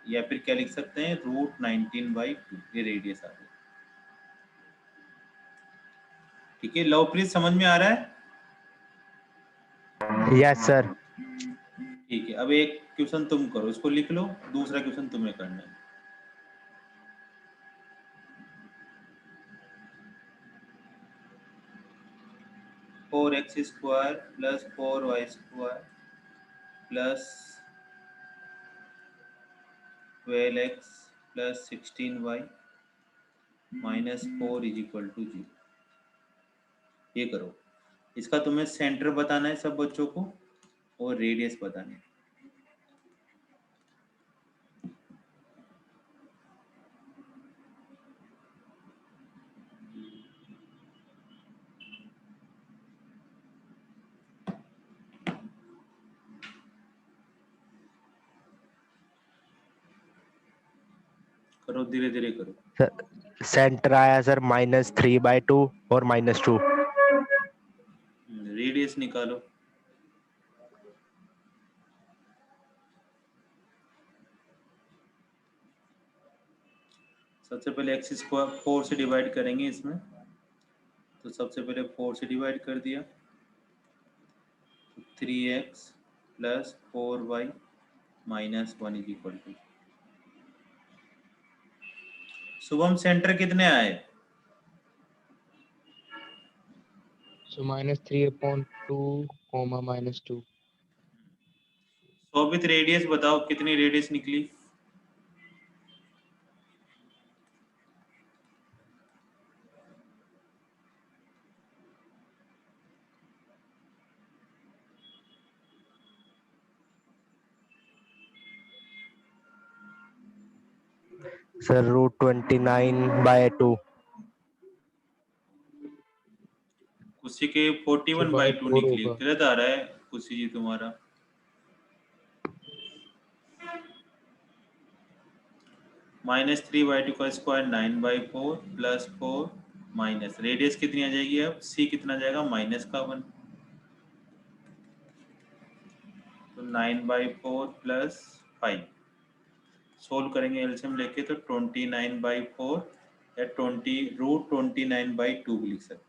S2: या फिर क्या लिख सकते हैं? √19/2। ये रेडियस आ गया। ठीक है, लवप्रीत समझ में आ रहा है?
S7: Yes sir.
S2: ठीक है, अब एक क्वेश्चन तुम करो, इसको लिख लो, दूसरा क्वेश्चन तुम्हें करना है। 4x square plus 4y square plus 12x plus 16y minus 4 is equal to 0। ये करो। इसका तुम्हें सेंटर बताना है सब बच्चों को और रेडियस बताना है। करो धीरे धीरे करो।
S7: सेंटर आया सर -3/2 और -2।
S2: रेडियस निकालो। सबसे पहले एक्स स्क्वायर 4 से डिवाइड करेंगे इसमें, तो सबसे पहले 4 से डिवाइड कर दिया, 3x plus 4y minus 1 is equal to. Shubham centre कितने आए?
S6: So -3/2, -2.
S2: शोभित रेडियस बताओ कितनी रेडियस निकली?
S7: सर √29/2।
S2: उसी के 41/2
S6: 4
S2: निकली।
S6: होगा।
S2: गलत आ रहा है उसी जी तुम्हारा। -3/2 का स्क्वायर 9/4 प्लस 4 माइनस रेडियस कितनी आ जाएगी? अब c कितना जाएगा? -1। तो 9/4 प्लस 5 सोल्व करेंगे एलसीएम लेके, तो 29/4 या √29/2 भी लिख सकते हैं।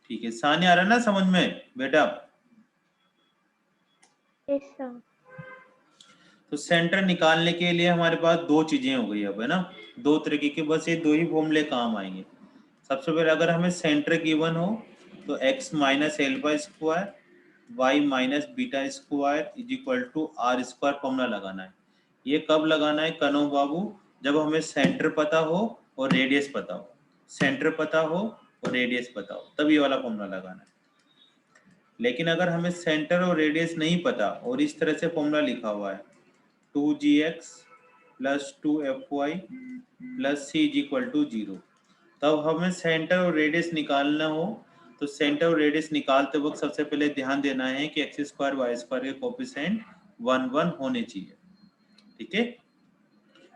S2: ठीक है, सानी आ रहा है ना समझ में बेटा?
S5: Yes, sir.
S2: तो सेंटर निकालने के लिए हमारे पास दो चीजें हो गई अब, है ना? दो तरीके के, बस ये दो ही फॉर्मूले काम आएंगे। सबसे पहले अगर हमें सेंटर गिवन हो तो x minus alpha square y minus beta square is equal to r square formula लगाना है। ये कब लगाना है कनो बाबू? जब हमें सेंटर पता हो और रेडियस पता हो। सेंटर पता हो और रेडियस पता हो तब ये वाला फॉर्मूला लगाना है। लेकिन अगर हमें सेंटर और रेडियस नहीं पता और इस तरह से फॉर्मूला लिखा हुआ है 2gx plus 2fy plus c is equal to 0, तब हमें सेंटर और रेडियस निकालना हो तो सेंटर और रेडियस निकालते वक्त सबसे पहले ध्यान देना है कि एक्स स्क्वायर वाई स्क्वायर के कोएफिशिएंट 1 होने चाहिए। ठीक है,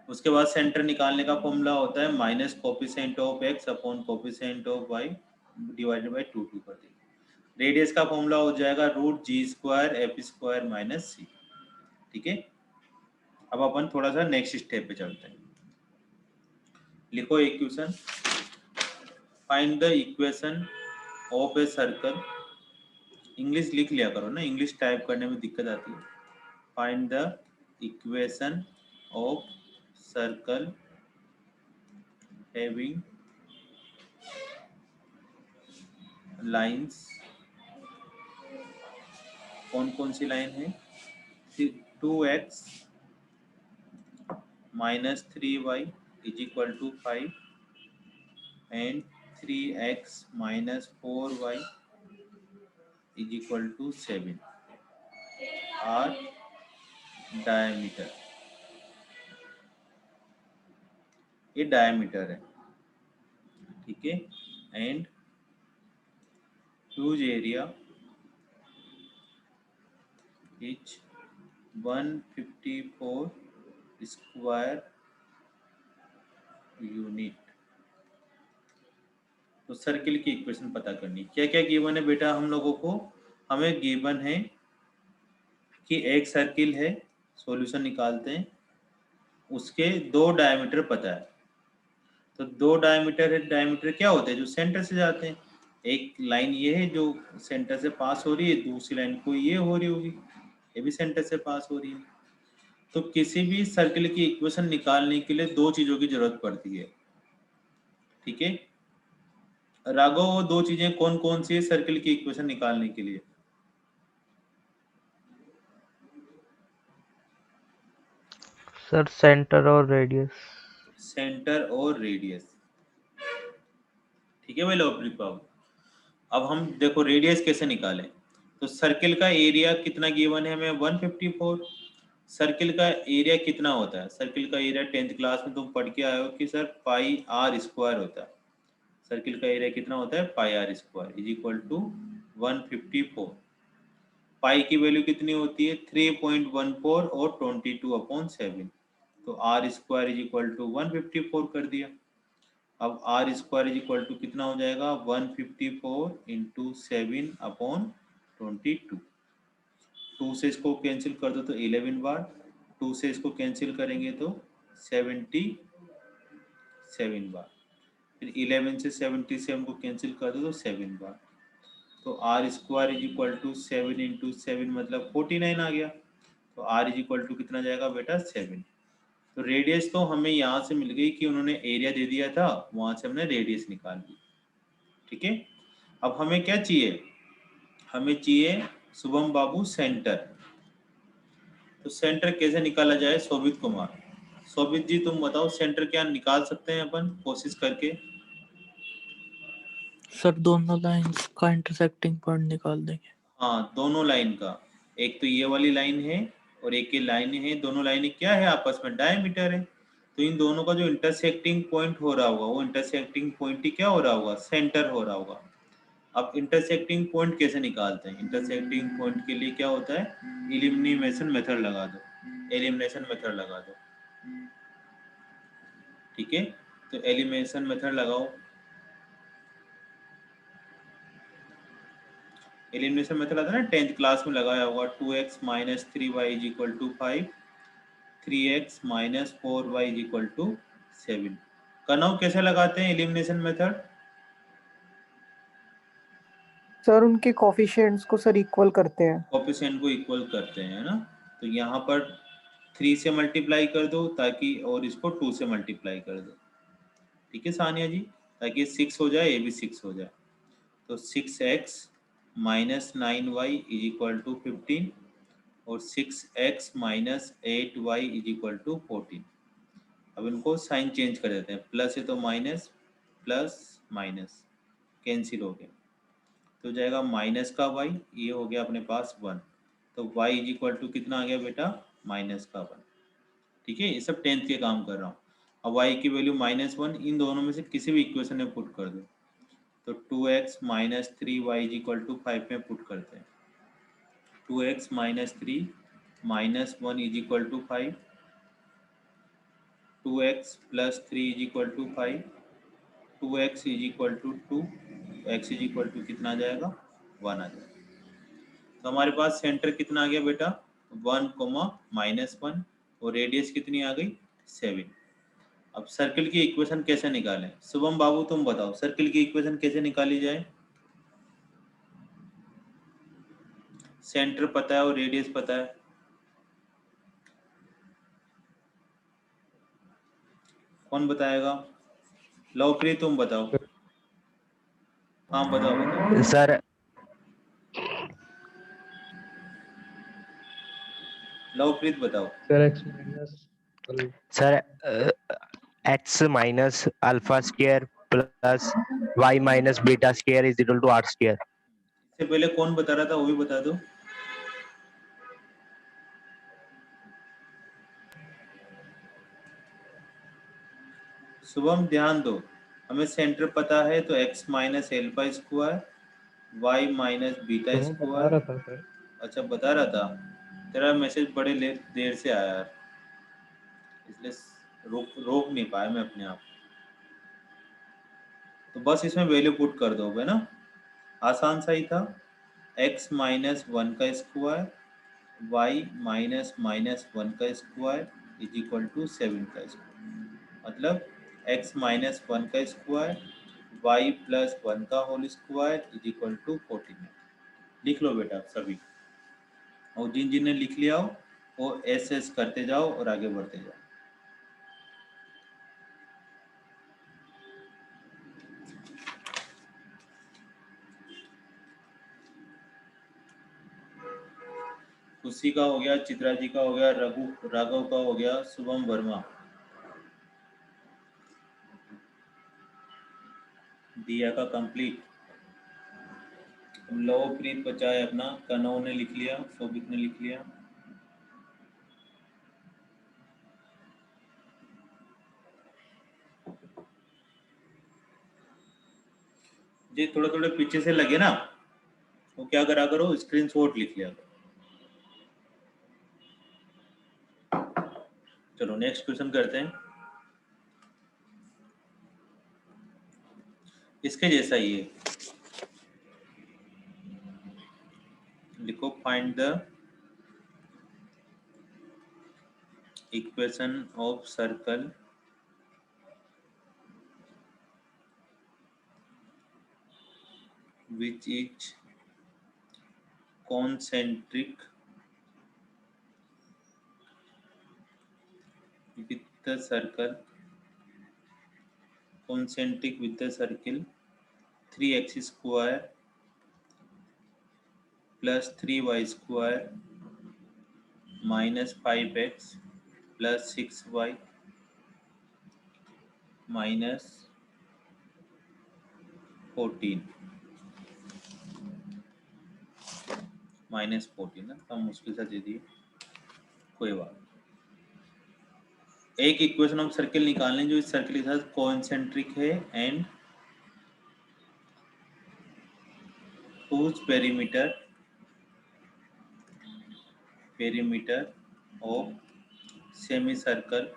S2: उसके बाद सेंटर निकालने का फॉर्मूला होता है minus coefficient of x upon coefficient of y divided by 2 कर देंगे। रेडियस का फॉर्मूला हो जाएगा √g² f square minus c। ठीक है, अब अपन थोड़ा सा नेक्स्ट स्टेप पे चलते हैं। लिखो equation, find the equation of a circle. English लिख लिया करो ना, इंग्लिश टाइप करने में दिक्कत आती है। Find the equation of circle having lines. कौन कौन सी लाइन है? 2x minus 3y is equal to 5 and 3x minus 4y is equal to 7 are diameter. ये डायमीटर है, ठीक है। And whose area is 154 square unit. तो सर्किल की इक्वेशन पता करनी। क्या क्या गिवन है बेटा हम लोगों को? हमें गिवन है कि एक सर्किल है, सॉल्यूशन निकालते हैं, उसके दो डायमीटर पता है। तो दो डायमीटर है, डायमीटर क्या होते हैं? जो सेंटर से जाते हैं। एक लाइन ये है जो सेंटर से पास हो रही है, दूसरी लाइन कोई ये हो रही होगी, ये भी सेंटर से पास हो रही है। तो किसी भी सर्किल की इक्वेशन निकालने के लिए दो चीजों की जरूरत पड़ती है, ठीक है। राघव, वो दो चीजें कौन कौन सी है सर्किल की इक्वेशन निकालने के लिए?
S3: सर सेंटर और रेडियस।
S2: सेंटर और रेडियस, ठीक है भाई लोकप्रिय बाबू। अब हम देखो रेडियस कैसे निकालें। तो सर्किल का एरिया कितना गिवन है हमें? 154। सर्किल का एरिया कितना होता है? सर्किल का एरिया 10th क्लास में तुम पढ़ के आए हो कि सर पाई आर स्क्वायर होता है। सर्किल का एरिया कितना होता है? Pi R square is equal to 154। Pi की वैल्यू कितनी होती है? 3.14 और 22/7। तो are square is equal to 154 कर दिया। अब R square is equal to कितना हो जाएगा? 154 इंटू 7/22। 2 से इसको कैंसिल कर दो तो 11 बार, 2 से इसको कैंसिल करेंगे तो 77 बार, फिर 11 से 77 को कैंसिल कर दो तो 7 बार। तो are square is equal to 7 into 7 मतलब 49 आ गया। तो आर इज इक्वल टू कितना जाएगा बेटा? 7। तो रेडियस तो हमें यहाँ से मिल गई कि उन्होंने एरिया दे दिया था, वहां से हमने रेडियस निकाल ली, ठीक है। अब हमें क्या चाहिए? हमें चाहिए शुभम बाबू सेंटर। तो सेंटर कैसे निकाला जाए? शोभित कुमार, शोभित जी तुम बताओ सेंटर क्या निकाल सकते हैं अपन कोशिश करके?
S8: सर दोनों लाइंस का इंटरसेक्टिंग पॉइंट निकाल देंगे।
S2: हाँ, दोनों लाइन का, एक तो ये वाली लाइन है और एक ये लाइन है, दोनों लाइनें क्या है आपस में? डायमीटर है। तो इन दोनों का जो इंटरसेक्टिंग पॉइंट हो रहा होगा वो इंटरसेक्टिंग पॉइंट ही क्या हो रहा होगा? सेंटर हो रहा होगा। अब इंटरसेक्टिंग पॉइंट कैसे निकालते हैं? इंटरसेक्टिंग पॉइंट के लिए क्या होता है? एलिमिनेशन मेथड लगा दो, एलिमिनेशन मेथड लगा दो, ठीक है। तो एलिमिनेशन मेथड लगाओ। एलिमिनेशन मेथड आता है ना, 10th क्लास में लगाया होगा। 2x minus 3y is equal to 5, 3x minus 4y is equal to 7। कनव कैसे लगाते हैं एलिमिनेशन मेथड?
S3: सर उनके कोफिशिएंट्स को सर इक्वल करते हैं।
S2: कोफिशिएंट को इक्वल करते हैं ना। तो यहाँ पर 3 से मल्टीप्लाई कर दो ताकि, और इसको 2 से मल्टीप्लाई कर दो, ठीक है सानिया जी, ताकि 6 हो जाए, ये भी 6 हो जाए। तो 6x minus 9y is equal to 15 और 6x minus 8y is equal to 14। अब इनको साइन चेंज कर देते हैं, प्लस है तो माइनस, प्लस माइनस कैंसिल हो गया, तो जाएगा माइनस का y, ये हो गया अपने पास 1। तो y इज इक्वल टू कितना आ गया बेटा? माइनस का 1, ठीक है। ये सब 10th के काम कर रहा हूँ। अब y की वैल्यू -1 इन दोनों में से किसी भी इक्वेशन में पुट कर दो। तो 2x minus 3y is equal to 5 में पुट करते हैं। 2x minus 3 minus 1 is equal to 5, 2x plus 3 is equal to 5, 2x is equal to 2, x is equal to कितना आ जाएगा? 1 आ जाएगा। तो हमारे पास सेंटर कितना आ गया बेटा? 1, -1 और रेडियस कितनी आ गई? 7। अब सर्किल की इक्वेशन कैसे निकालें? शुभम बाबू तुम बताओ सर्किल की इक्वेशन कैसे निकाली जाए? सेंटर पता है और रेडियस पता है, कौन बताएगा? लवप्रीत तुम बताओ। हाँ बताओ बताओ।
S7: सर
S2: लवप्रीत बताओ।
S6: Sir x minus
S7: sir x minus alpha square plus y minus beta square is equal to are square.
S2: इससे पहले कौन बता रहा था वो भी बता दो। शुभम ध्यान दो, हमें सेंटर पता है तो x minus alpha square, y minus beta
S6: तो मैं बता
S2: स्क्वायर।
S6: रहा था सर।
S2: अच्छा बता रहा था, तेरा मैसेज बड़े देर से आया यार, इसलिए रोक नहीं पाया मैं अपने आप। तो बस इसमें वैल्यू पुट कर दो है ना, आसान सा ही था। x माइनस 1 का स्क्वायर, y माइनस माइनस 1 का स्क्वायर इज इक्वल टू 7 का स्क्वायर, मतलब x माइनस 1 का स्क्वायर, y प्लस 1 का whole square is equal to 14। लिख लो बेटा सभी, और जिन जिन ने लिख लिया हो वो एस करते जाओ और आगे बढ़ते जाओ। खुशी का हो गया, चित्रा जी का हो गया, राघव का हो गया, शुभम वर्मा, दिया का कंप्लीट। लवप्रीत बचा है अपना, कनव ने लिख लिया, शोभित ने लिख लिया। ये थोड़े थोड़े पीछे से लगे ना, तो क्या करा करो, स्क्रीनशॉट लिख लिया करो। चलो नेक्स्ट क्वेश्चन करते हैं। इसके जैसा ही है, लिखो find the equation of circle which is concentric with the circle 3x square plus 3y square minus 5x plus 6y minus 14 ना, कम मुश्किल से दे दिए, कोई बात। एक इक्वेशन ऑफ सर्किल निकालने जो इस सर्किल के साथ कोइंसेंट्रिक है and whose perimeter of semicircle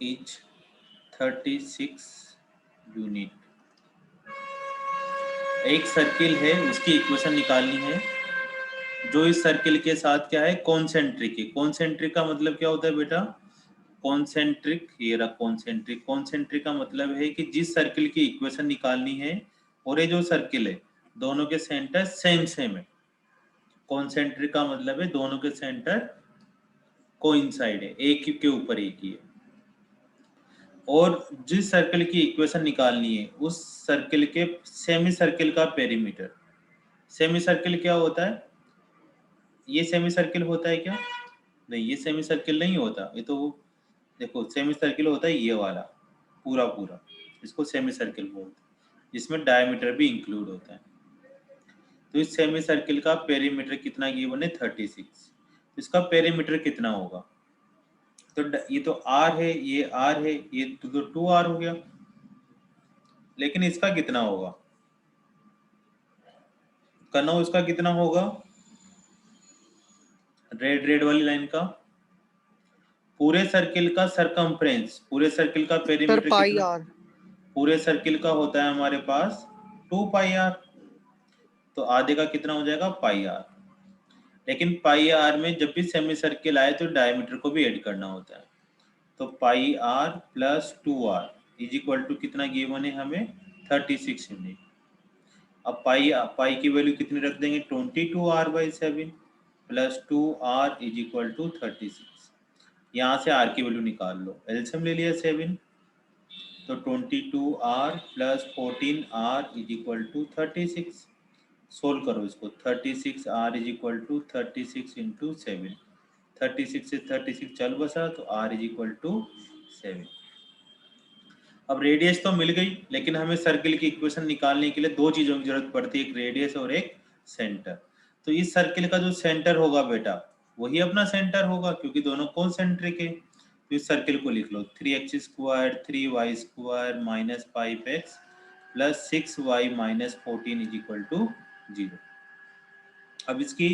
S2: is 36 unit. एक सर्किल है, उसकी इक्वेशन निकालनी है जो इस सर्किल के साथ क्या है, कॉन्सेंट्रिक है। कॉन्सेंट्रिक का मतलब क्या होता है बेटा, कॉन्सेंट्रिक, ये रहा कॉन्सेंट्रिक। कॉन्सेंट्रिक का मतलब है कि जिस सर्किल की इक्वेशन निकालनी है और ये जो सर्किल है दोनों के सेंटर सेम है। कॉन्सेंट्रिक का मतलब है दोनों के सेंटर कोइंसाइड है, एक के ऊपर एक ही है। और जिस सर्किल की इक्वेशन निकालनी है उस सर्किल के सेमी सर्किल का पेरीमीटर। सेमी सर्किल क्या होता है, ये सेमी सर्किल होता है क्या, नहीं ये सेमी सर्किल नहीं होता, ये तो देखो सेमी सर्किल होता है ये वाला पूरा, इसको सेमी सर्किल बोलते हैं, जिसमें डायमीटर भी इंक्लूड होता है। तो इस सेमी सर्किल का पेरीमीटर कितना गिवन है, 36। इसका पेरीमीटर कितना होगा, तो ये तो r है, ये r है, ये तो 2r हो गया, लेकिन इसका कितना होगा, कनौ इसका कितना होगा, रेड वाली लाइन का पूरे सर्किल का सरकमफ्रेंस, पूरे सर्किल का
S3: सर
S2: पेरीमीटर
S3: पाई
S2: कितना,
S3: आर,
S2: पूरे सर्किल का होता है हमारे पास 2 पाई आर, तो आधे का कितना हो जाएगा, पाई आर। लेकिन पाई आर में जब भी सेमी सर्किल आए तो डायमीटर को भी ऐड करना होता है, तो pi R plus 2r is equal to कितना गिवन है हमें, 36 यूनिट। अब पाई की वैल्यू कितनी रख देंगे, 22r/7 plus 2r is equal to 36। यहाँ से r की वैल्यू निकाल लो, एलसीएम ले लिया 7, तो 22r plus 14r is equal to 36। Solve करो इसको, 36r is equal to 36 into 7, 36 से 36 चल बसा तो r इज इक्वल टू 7। अब रेडियस तो मिल गई, लेकिन हमें सर्किल की इक्वेशन निकालने के लिए दो चीजों की जरूरत पड़ती है, एक रेडियस और एक सेंटर। तो इस सर्किल का जो सेंटर होगा बेटा वही अपना सेंटर होगा, क्योंकि दोनों कॉन्सेंट्रिक है। तो इस सर्किल को लिख लो 3x square 3y square minus 5x plus 6y minus 14 is equal to 0। अब इसकी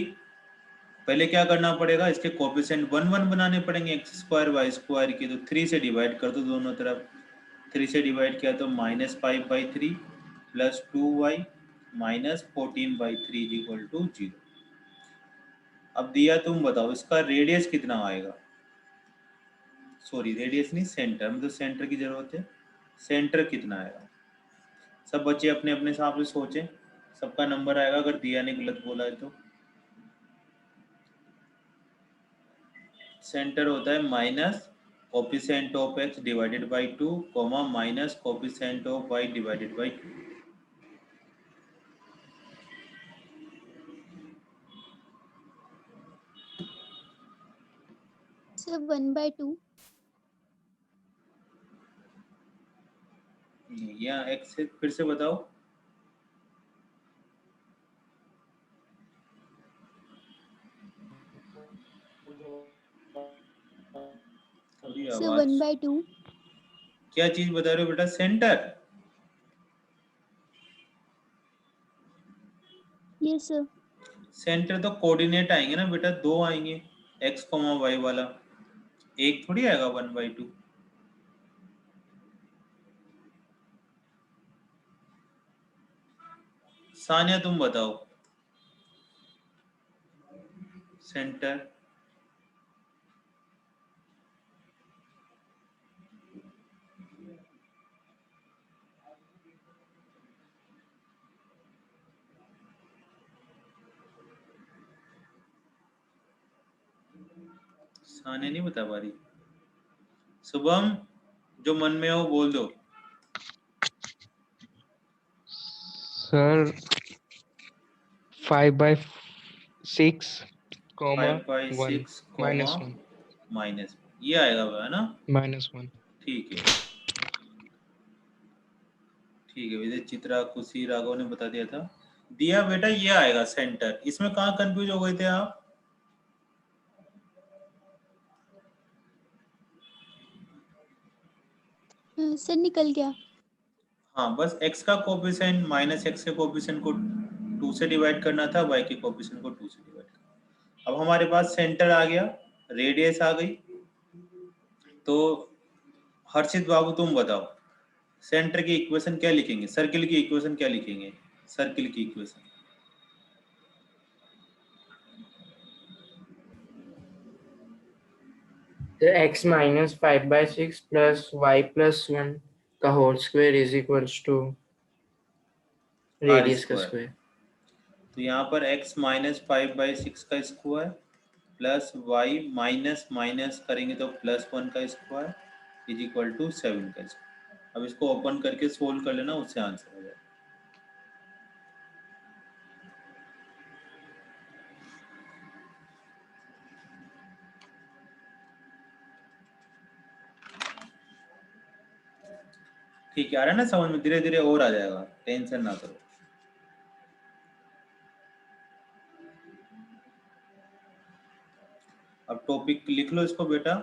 S2: पहले क्या करना पड़ेगा, इसके कोएफिशिएंट 1 बनाने पड़ेंगे, x स्क्वायर वाई स्क्वायर की, तो 3 से डिवाइड कर दो दोनों तरफ, 3 से डिवाइड किया तो -5/3 plus 2y minus 14/3 is equal to 0। अब दिया, तुम बताओ इसका रेडियस कितना आएगा, सॉरी रेडियस नहीं सेंटर, मतलब सेंटर की जरूरत है, सेंटर कितना आएगा। सब बच्चे अपने अपने हिसाब से सोचें, सबका नंबर आएगा अगर दिया ने गलत बोला है तो। सेंटर होता है minus coefficient of x divided by 2 comma minus coefficient of y divided by 2।
S5: Sir 1/2
S2: यहाँ x से फिर से बताओ। थोड़ी
S5: सर
S2: आवाज
S5: 1/2
S2: क्या चीज बता रहे हो बेटा? सेंटर?
S5: यस सर
S2: सेंटर तो कोऑर्डिनेट आएंगे ना बेटा, दो आएंगे x, y वाला, एक थोड़ी आएगा 1/2। सानिया तुम बताओ सेंटर। सानिया नहीं बता पा रही। शुभम जो मन में हो बोल दो।
S6: सर 5/6 कॉमा
S2: 5/6
S6: माइनस 1
S2: माइनस ये आएगा है ना?
S6: -1।
S2: ठीक है ठीक है, विजय चित्रा खुशी राघव ने बता दिया था। दिया बेटा ये आएगा सेंटर। इसमें कहाँ कंफ्यूज हो गए थे आप?
S5: सर निकल गया।
S2: हाँ बस x का कोफिशिएंट माइनस x के कोफिशिएंट को 2 से डिवाइड करना था, y के कोफिशिएंट को 2 से डिवाइड करना। अब हमारे पास सेंटर आ गया, रेडियस आ गई। तो हर्षित बाबू तुम बताओ सेंटर की इक्वेशन क्या लिखेंगे, सर्किल की इक्वेशन क्या लिखेंगे? सर्किल की equation
S9: The x minus 5/6 plus y plus 1 का whole square is equals to radius का स्क्वायर।
S2: तो यहाँ पर x माइनस 5/6 का square plus y minus minus करेंगे तो प्लस 1 का स्क्वायर इज इक्वल टू 7 का स्क्वायर। अब इसको ओपन करके सोल्व कर लेना, उससे आंसर हो जाएगा। ठीक है, आ रहा है ना समझ में? धीरे धीरे और आ जाएगा, टेंशन ना करो। अब टॉपिक लिख लो इसको बेटा,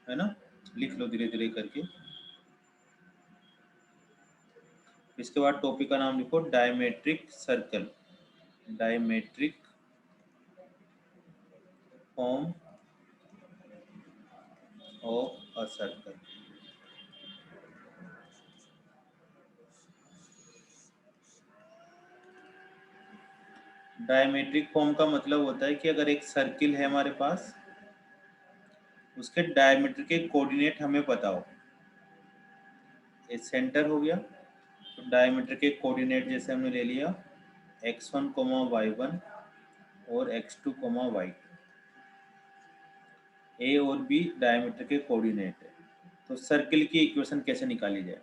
S2: है ना? लिख लो धीरे धीरे करके। इसके बाद टॉपिक का नाम लिखो diametric circle. Diametric form of a circle. Diametric form का मतलब होता है कि अगर एक सर्किल है हमारे पास, उसके डायमीटर के कोऑर्डिनेट हमें पता हो। ये सेंटर हो गया, तो डायमीटर के कोऑर्डिनेट जैसे हमने ले लिया x1, y1 और x2, y2। ए और बी डायमीटर के कोऑर्डिनेट है। तो सर्किल की इक्वेशन कैसे निकाली जाए?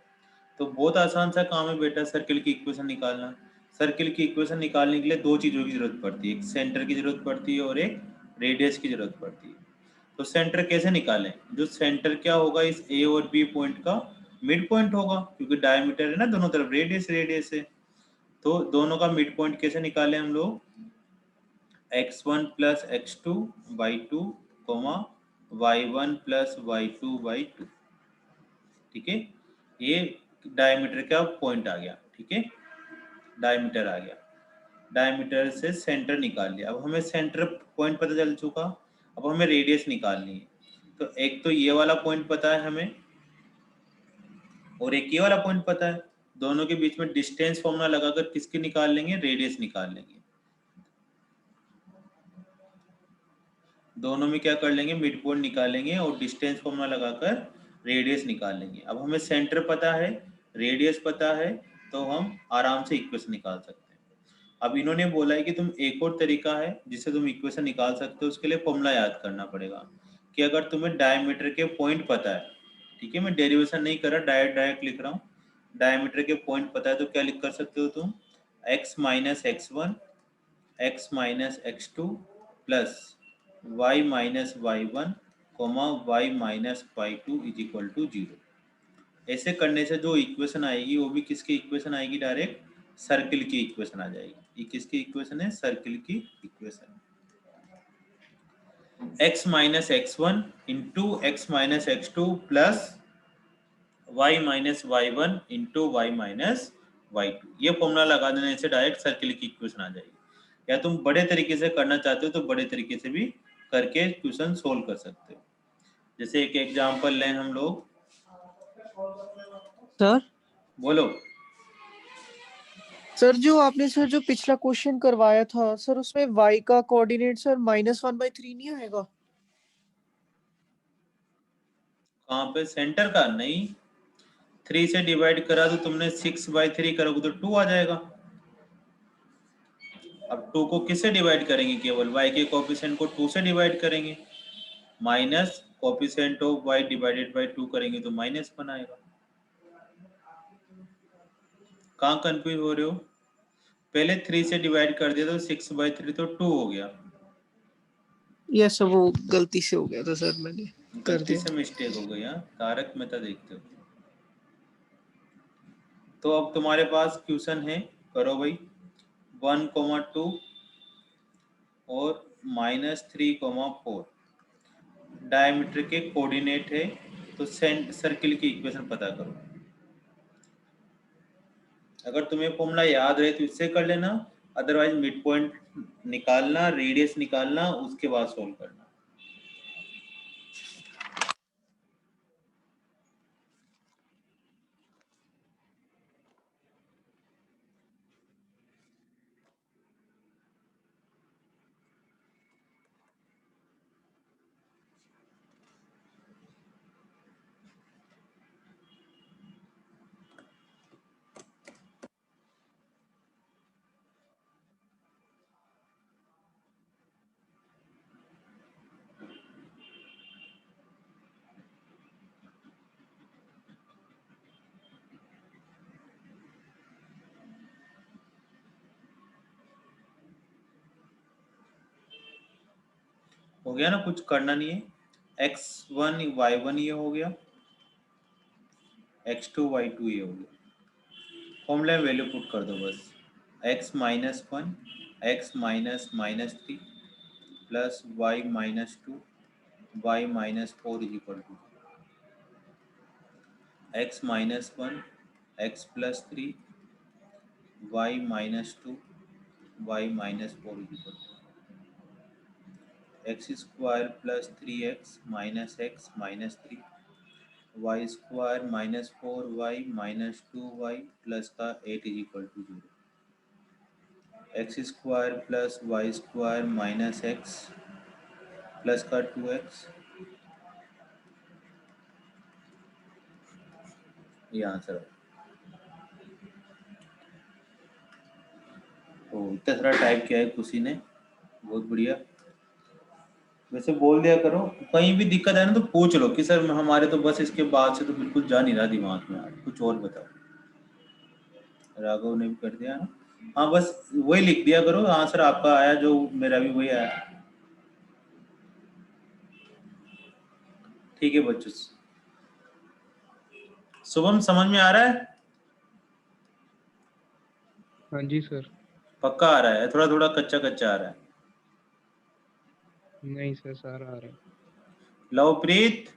S2: तो बहुत आसान सा काम है बेटा सर्किल की इक्वेशन निकालना। सर्किल की इक्वेशन निकालने के लिए दो चीज़ों की जरूरत पड़ती है, एक सेंटर की जरूरत पड़ती है और एक रेडियस की जरूरत पड़ती है। तो सेंटर कैसे निकालें? जो सेंटर क्या होगा, इस ए और बी पॉइंट का मिड पॉइंट होगा, क्योंकि डायमीटर है ना दोनों तरफ, रेडियस रेडियस है। तो दोनों का मिड पॉइंट कैसे निकालें हम लोग? x1 plus x2 y2 y1 plus y2 y2। ठीक है, ये डायमीटर का पॉइंट आ गया। ठीक है, डायमीटर आ गया, डायमीटर से सेंटर निकाल लिया। अब हमें सेंटर पॉइंट पता चल चुका, अब हमें रेडियस निकालनी है। तो एक तो ये वाला पॉइंट पता है हमें और एक ये वाला पॉइंट पता है। दोनों के बीच में डिस्टेंस फॉर्मूला लगाकर किसकी निकाल लेंगे? रेडियस निकाल लेंगे। दोनों में क्या कर लेंगे? मिड पॉइंट निकालेंगे और डिस्टेंस फॉर्मूला लगाकर रेडियस निकाल लेंगे। अब हमें सेंटर पता है, रेडियस पता है, तो हम आराम से इक्वेशन निकाल सकते हैं। अब इन्होंने बोला है कि तुम एक और तरीका है जिससे तुम इक्वेशन निकाल सकते हो, उसके लिए फॉर्मूला याद करना पड़ेगा कि अगर तुम्हें डायमीटर के पॉइंट पता है, ठीक है, मैं डेरिवेशन नहीं कर रहा, डायरेक्ट लिख रहा हूँ, डायमीटर के पॉइंट पता है तो क्या लिख कर सकते हो तुम, x minus x1 x minus x2 plus y minus y1 comma y minus y2 is equal to 0। ऐसे करने से जो इक्वेशन आएगी वो भी किसकी इक्वेशन आएगी, डायरेक्ट सर्किल की इक्वेशन आ जाएगी। ये किसकी इक्वेशन है, सर्किल की equation. x minus x1 into x minus x2 plus y minus y1 into y minus y2, ये फॉर्मूला लगा देने से डायरेक्ट सर्किल की इक्वेशन आ जाएगी। या तुम बड़े तरीके से करना चाहते हो तो बड़े तरीके से भी करके क्वेश्चन सोल्व कर सकते हो। जैसे एक एग्जांपल लें हम लोग,
S3: सर
S2: बोलो।
S3: सर जो आपने सर जो पिछला क्वेश्चन करवाया था सर, उसमें y का कोऑर्डिनेट सर -1/3 नहीं आएगा?
S2: कहाँ पे, सेंटर का? नहीं, 3 से डिवाइड करा तो तुमने 6/3 करोगे तो 2 आ जाएगा। अब 2 को किससे डिवाइड करेंगे, केवल y के कोएफिशिएंट को 2 से डिवाइड करेंगे, minus coefficient of y divided by 2 करेंगे तो -1 आएगा। कहाँ कंफ्यूज हो रहे हो, पहले 3 से डिवाइड कर दिया तो 6/3 तो 2 हो गया।
S3: यस सर, वो गलती से हो गया था सर, मैंने कर
S2: गलती
S3: दिया।
S2: से मिस्टेक हो गई। तारक मेहता देखते हो। तो अब तुम्हारे पास क्वेश्चन है, करो भाई, 1,2 और -3,4 डायमीटर के कोऑर्डिनेट है, तो सर्किल की इक्वेशन पता करो। अगर तुम्हें फॉर्मूला याद रहे तो इससे कर लेना, अदरवाइज मिड पॉइंट निकालना, रेडियस निकालना, उसके बाद सोल्व करना। हो गया ना, कुछ करना नहीं है। x1 y1 ये हो गया, x2 y2 ये हो गया। फॉर्मूला में वैल्यू पुट कर दो बस, x minus 1 x minus -3 plus y minus 2 y minus 4 is equal to x minus 1 x plus 3 y minus 2 y minus 4 is equal to x square plus 3x minus x minus 3 y square minus 4y minus 2y plus का 8 is equal to 0, x square plus y square minus x plus का 2x, ये आंसर है। तो इतना सारा टाइप किया है खुशी ने, बहुत बढ़िया। वैसे बोल दिया करो, कहीं भी दिक्कत है ना तो पूछ लो कि सर हमारे तो बस इसके बाद से तो बिल्कुल जा नहीं रहा दिमाग में, यार कुछ और बताओ। राघव ने भी कर दिया ना, हाँ बस वही लिख दिया करो, आंसर आपका आया जो मेरा भी वही आया। ठीक है बच्चों, शुभम समझ में आ रहा है?
S6: हाँ जी सर।
S2: पक्का आ रहा है, थोड़ा थोड़ा कच्चा कच्चा आ रहा है?
S6: नहीं सर, सारा आ रहा है।
S2: Lovepreet,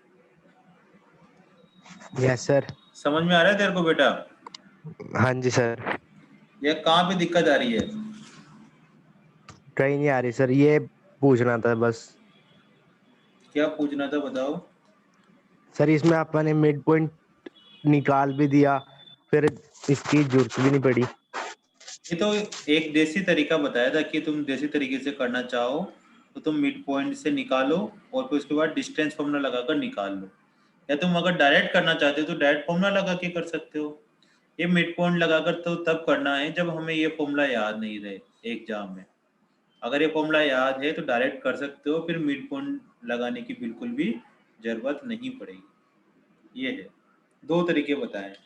S7: yes sir.
S2: समझ में आ रहा है तेरे को बेटा?
S7: हाँ जी सर।
S2: ये कहाँ पे दिक्कत आ रही है?
S7: कहीं नहीं आ रही सर, ये पूछना था बस।
S2: क्या पूछना था बताओ।
S7: सर इसमें आपने मिड पॉइंट निकाल भी दिया, फिर इसकी जरूरत भी नहीं पड़ी।
S2: ये तो एक देसी तरीका बताया था कि तुम देसी तरीके से करना चाहो तो तुम मिड पॉइंट से निकालो और फिर उसके बाद डिस्टेंस फॉर्मूला लगाकर निकाल लो, या तुम अगर डायरेक्ट करना चाहते हो तो डायरेक्ट फॉर्मूला लगा के कर सकते हो। ये मिड पॉइंट लगाकर तो तब करना है जब हमें ये फॉर्मूला याद नहीं रहे, एग्जाम में। अगर ये फॉर्मूला याद है तो डायरेक्ट कर सकते हो, फिर मिड पॉइंट लगाने की बिल्कुल भी जरूरत नहीं पड़ेगी। ये है, दो तरीके बताए।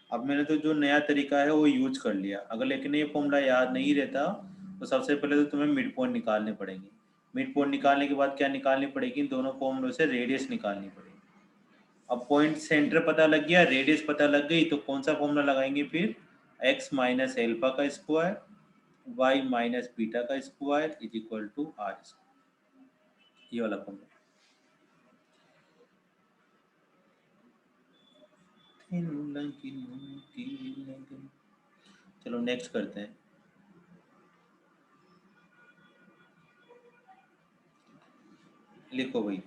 S2: अब मैंने तो जो नया तरीका है वो यूज कर लिया। अगर लेकिन ये फॉर्मूला याद नहीं रहता तो सबसे पहले तो तुम्हें मिड पॉइंट निकालने पड़ेंगे। मिड पॉइंट निकालने के बाद क्या निकालनी पड़ेगी, दोनों फॉर्मूलों से रेडियस निकालनी पड़ेगी। अब पॉइंट सेंटर पता लग गया, रेडियस पता लग गई, तो कौन सा फॉर्मूला लगाएंगे फिर, x माइनस एल्फा का स्क्वायर y माइनस बीटा का square is equal to are square, ये वाला फॉर्मूला। चलो नेक्स्ट करते हैं। लिखो भाई,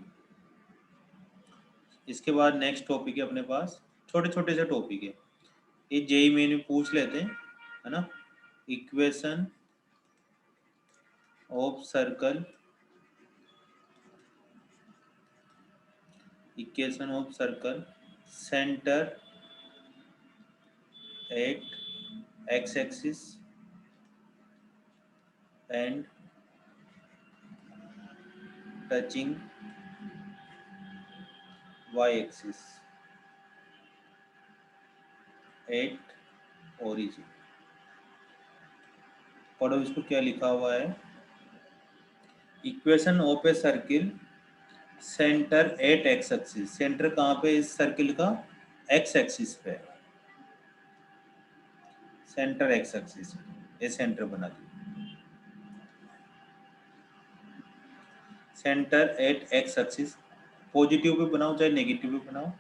S2: इसके बाद नेक्स्ट टॉपिक है अपने पास, छोटे छोटे से टॉपिक है, ये जेई में पूछ लेते हैं, है ना। Equation of circle, equation of circle centre at x axis and touching y axis at origin. पढ़ो इसको क्या लिखा हुआ है। Equation of a circle centre at x axis, centre कहाँ पे इस सर्किल का, एक्स एक्सिस पे, सेंटर एक्स एक्सिस, ये सेंटर बना दिया, centre at x axis, positive पे बनाओ चाहे नेगेटिव पे बनाओ।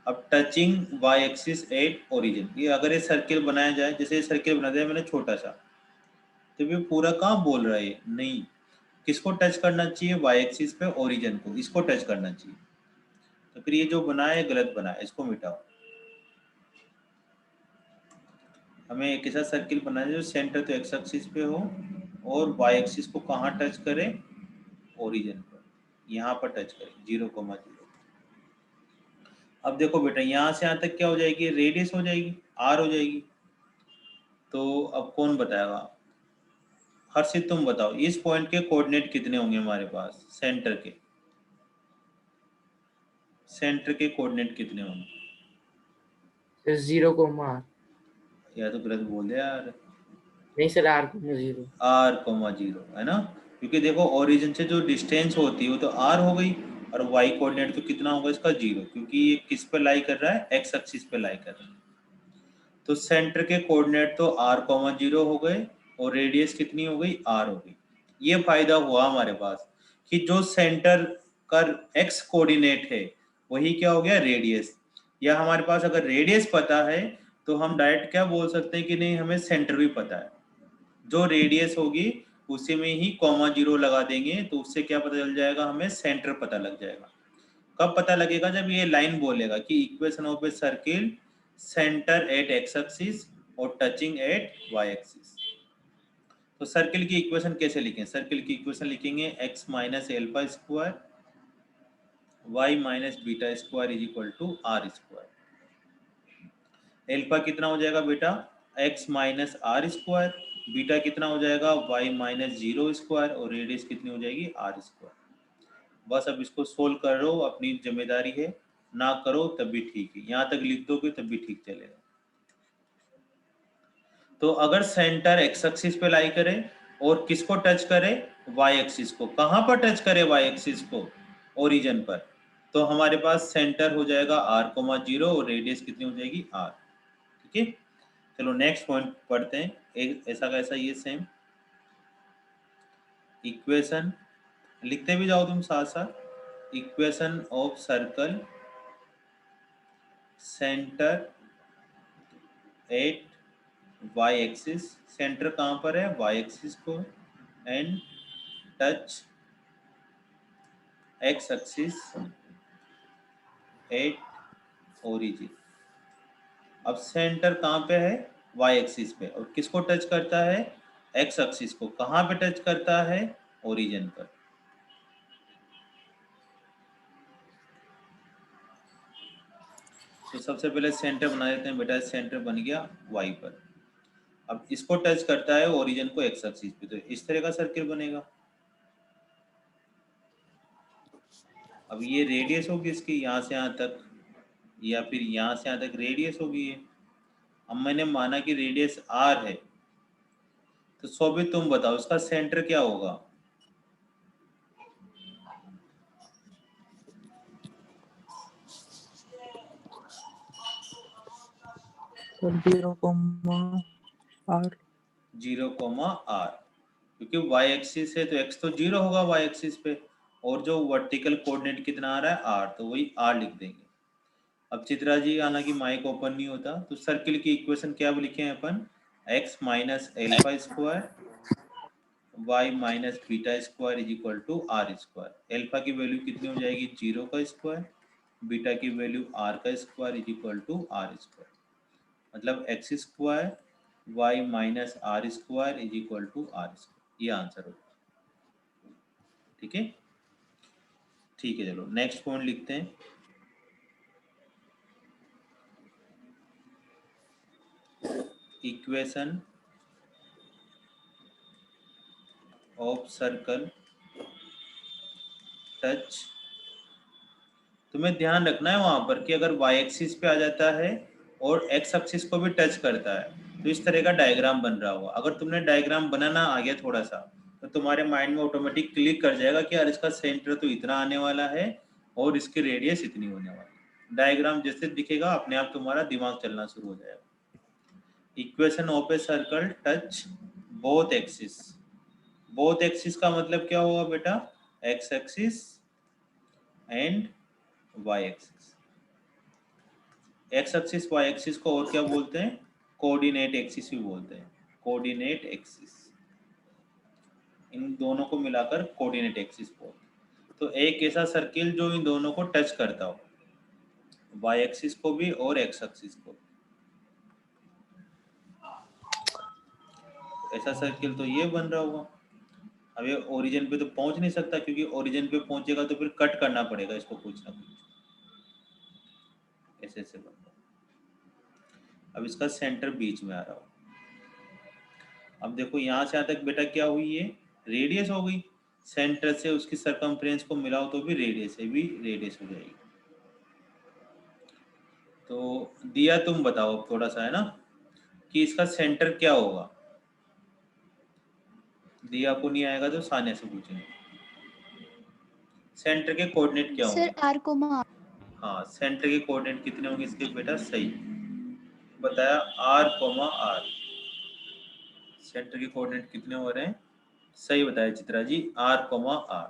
S2: अब touching y axis at origin, ये अगर ये सर्किल बनाया जाए, जैसे ये सर्किल बना दिया मैंने छोटा सा, तो ये पूरा कहाँ बोल रहा है, नहीं, किसको टच करना चाहिए, वाई एक्सिस पे, ओरिजिन को, इसको टच करना चाहिए। तो फिर ये जो बना है गलत बना है, इसको मिटाओ। हमें एक ऐसा सर्किल बनाना है जो सेंटर तो एक्स एक्सिस पे हो और वाई एक्सिस को कहाँ टच करे, ओरिजिन पर, यहाँ पर टच करे 0,0। अब देखो बेटा, यहाँ से यहाँ तक क्या हो जाएगी, रेडियस हो जाएगी, आर हो जाएगी। तो अब कौन बताएगा, हर्षित तुम बताओ, इस पॉइंट के कोऑर्डिनेट कितने होंगे हमारे पास, सेंटर के, सेंटर के कोऑर्डिनेट कितने होंगे।
S9: 0,
S2: या तो गलत बोल दे यार,
S9: नहीं सर, r,0
S2: r,0 है ना, क्योंकि देखो ओरिजिन से जो डिस्टेंस होती है वो तो r हो गई, और y कोऑर्डिनेट तो कितना होगा इसका, 0, क्योंकि ये किस पे लाई कर रहा है, x एक्सिस पे लाई कर रहा है। तो सेंटर के कोऑर्डिनेट तो r,0 हो गए और रेडियस कितनी हो गई, r हो गई। ये फायदा हुआ हमारे पास कि जो सेंटर का x कोऑर्डिनेट है वही क्या हो गया, रेडियस। या हमारे पास अगर रेडियस पता है तो हम डायरेक्ट क्या बोल सकते हैं कि नहीं, हमें सेंटर भी पता है, जो रेडियस होगी उसी में ही ,0 लगा देंगे, तो उससे क्या पता चल जाएगा, हमें सेंटर पता लग जाएगा। कब पता लगेगा, जब ये लाइन बोलेगा कि equation of a circle centre at x axis और टचिंग एट वाई एक्सिस। तो सर्किल की इक्वेशन कैसे लिखें, सर्किल की इक्वेशन लिखेंगे x minus alpha square y minus beta square is equal to are square. Alpha कितना हो जाएगा बेटा, x minus are square, beta कितना हो जाएगा, y माइनस 0 स्क्वायर, और रेडियस कितनी हो जाएगी, आर स्क्वायर। बस अब इसको सोल्व करो, अपनी जिम्मेदारी है, ना करो तब भी ठीक है, यहाँ तक लिख दोगे तब भी ठीक चलेगा। तो अगर सेंटर एक्स एक्सिस पे लाई करे और किसको टच करे, वाई एक्सिस को, कहाँ पर टच करे, वाई एक्सिस को, ओरिजिन पर, तो हमारे पास सेंटर हो जाएगा r,0 और रेडियस कितनी हो जाएगी, r। ठीक है, चलो नेक्स्ट पॉइंट पढ़ते हैं, एक ऐसा का ऐसा ये सेम इक्वेशन लिखते भी जाओ तुम साथ साथ। Equation of circle centre at Y axis, centre कहाँ पर है, वाई एक्सिस को, and touch X axis at origin. अब सेंटर कहाँ पे है, वाई एक्सिस पे, और किसको टच करता है, एक्स एक्सिस को, कहाँ पे टच करता है, ओरिजिन पर। तो सबसे पहले सेंटर बना देते हैं बेटा, सेंटर बन गया वाई पर। अब इसको टच करता है ओरिजिन को एक्स एक्सिस पे, तो इस तरह का सर्किल बनेगा। अब ये रेडियस होगी इसकी यहाँ से यहाँ तक, या फिर यहाँ से यहाँ तक रेडियस होगी ये। अब मैंने माना कि रेडियस आर है, तो शोभित तुम बताओ इसका सेंटर क्या होगा?
S8: सर 0,r
S2: 0,r, क्योंकि y एक्सिस है तो x तो 0 होगा y एक्सिस पे, और जो वर्टिकल कोऑर्डिनेट कितना आ रहा है r, तो वही r लिख देंगे। अब चित्रा जी, हालांकि माइक ओपन नहीं होता, तो सर्किल की इक्वेशन क्या लिखे हैं अपन? x minus alpha square y minus beta square is equal to are square. Alpha की वैल्यू कितनी हो जाएगी? 0 का स्क्वायर, बीटा की वैल्यू r का square is equal to are square, मतलब x square y minus are square is equal to are square. ये आंसर होगा। ठीक है, ठीक है, चलो नेक्स्ट पॉइंट लिखते हैं। इक्वेशन ऑफ सर्कल टच, तुम्हें ध्यान रखना है वहां पर कि अगर y एक्सिस पे आ जाता है और x एक्सिस को भी टच करता है तो इस तरह का डायग्राम बन रहा होगा। अगर तुमने डायग्राम बनाना आ गया थोड़ा सा, तो तुम्हारे माइंड में ऑटोमेटिक क्लिक कर जाएगा कि यार इसका सेंटर तो इतना आने वाला है और इसकी रेडियस इतनी होने वाली है। डायग्राम जैसे दिखेगा अपने आप तुम्हारा दिमाग चलना शुरू हो जाएगा। Equation of a circle touch both axis. Both axis का मतलब क्या होगा बेटा? x axis and y axis. x axis y axis को और क्या बोलते हैं? कोऑर्डिनेट एक्सिस भी बोलते हैं। कोऑर्डिनेट एक्सिस, इन दोनों को मिलाकर कोऑर्डिनेट एक्सिस बोलते हैं। तो एक ऐसा सर्किल जो इन दोनों को टच करता हो, y एक्सिस को भी और x एक्सिस को। ऐसा सर्किल तो ये बन रहा होगा। अब ये ओरिजिन पे तो पहुंच नहीं सकता, क्योंकि ओरिजिन पे पहुंचेगा तो फिर कट करना पड़ेगा इसको कुछ ना कुछ, ऐसे ऐसे बन रहा। अब इसका सेंटर बीच में आ रहा हो। अब देखो यहाँ से यहाँ तक बेटा क्या हुई? ये रेडियस हो गई। सेंटर से उसकी सरकमफ्रेंस को मिलाओ तो भी रेडियस है, भी रेडियस हो जाएगी। तो दिया तुम बताओ अब थोड़ा सा, है ना, कि इसका सेंटर क्या होगा? दिया को नहीं आएगा तो सानिया से पूछेंगे। सेंटर के कोऑर्डिनेट क्या होंगे?
S5: सर r कोमा
S2: हाँ, सेंटर के कोऑर्डिनेट कितने होंगे इसके बेटा? सही बताया, r कोमा r। सेंटर के कोऑर्डिनेट कितने हो रहे हैं? सही बताया Chitra ji, r coma r।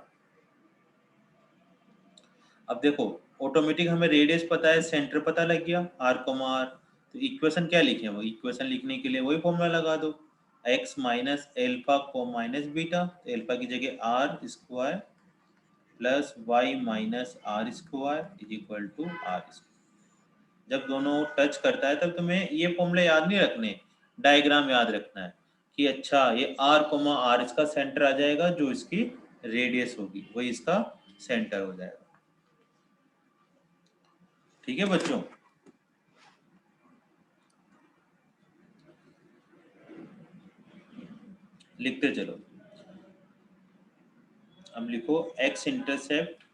S2: अब देखो ऑटोमेटिक हमें रेडियस पता है, सेंटर पता लग गया, r कोमा r। तो इक्वेशन क्या लिखे? वो इक्वेशन लिखने के लिए वही फॉर्मूला लगा दो, x माइनस एल्फा को माइनस बीटा, तो एल्फा की जगह r square plus y minus are square is equal to are square. जब दोनों टच करता है तब तुम्हें ये फॉर्मूले याद नहीं रखने, डायग्राम याद रखना है कि अच्छा ये r कोमा r इसका सेंटर आ जाएगा, जो इसकी रेडियस होगी वही इसका सेंटर हो जाएगा। ठीक है बच्चों, लिखते चलो। अब लिखो x intercept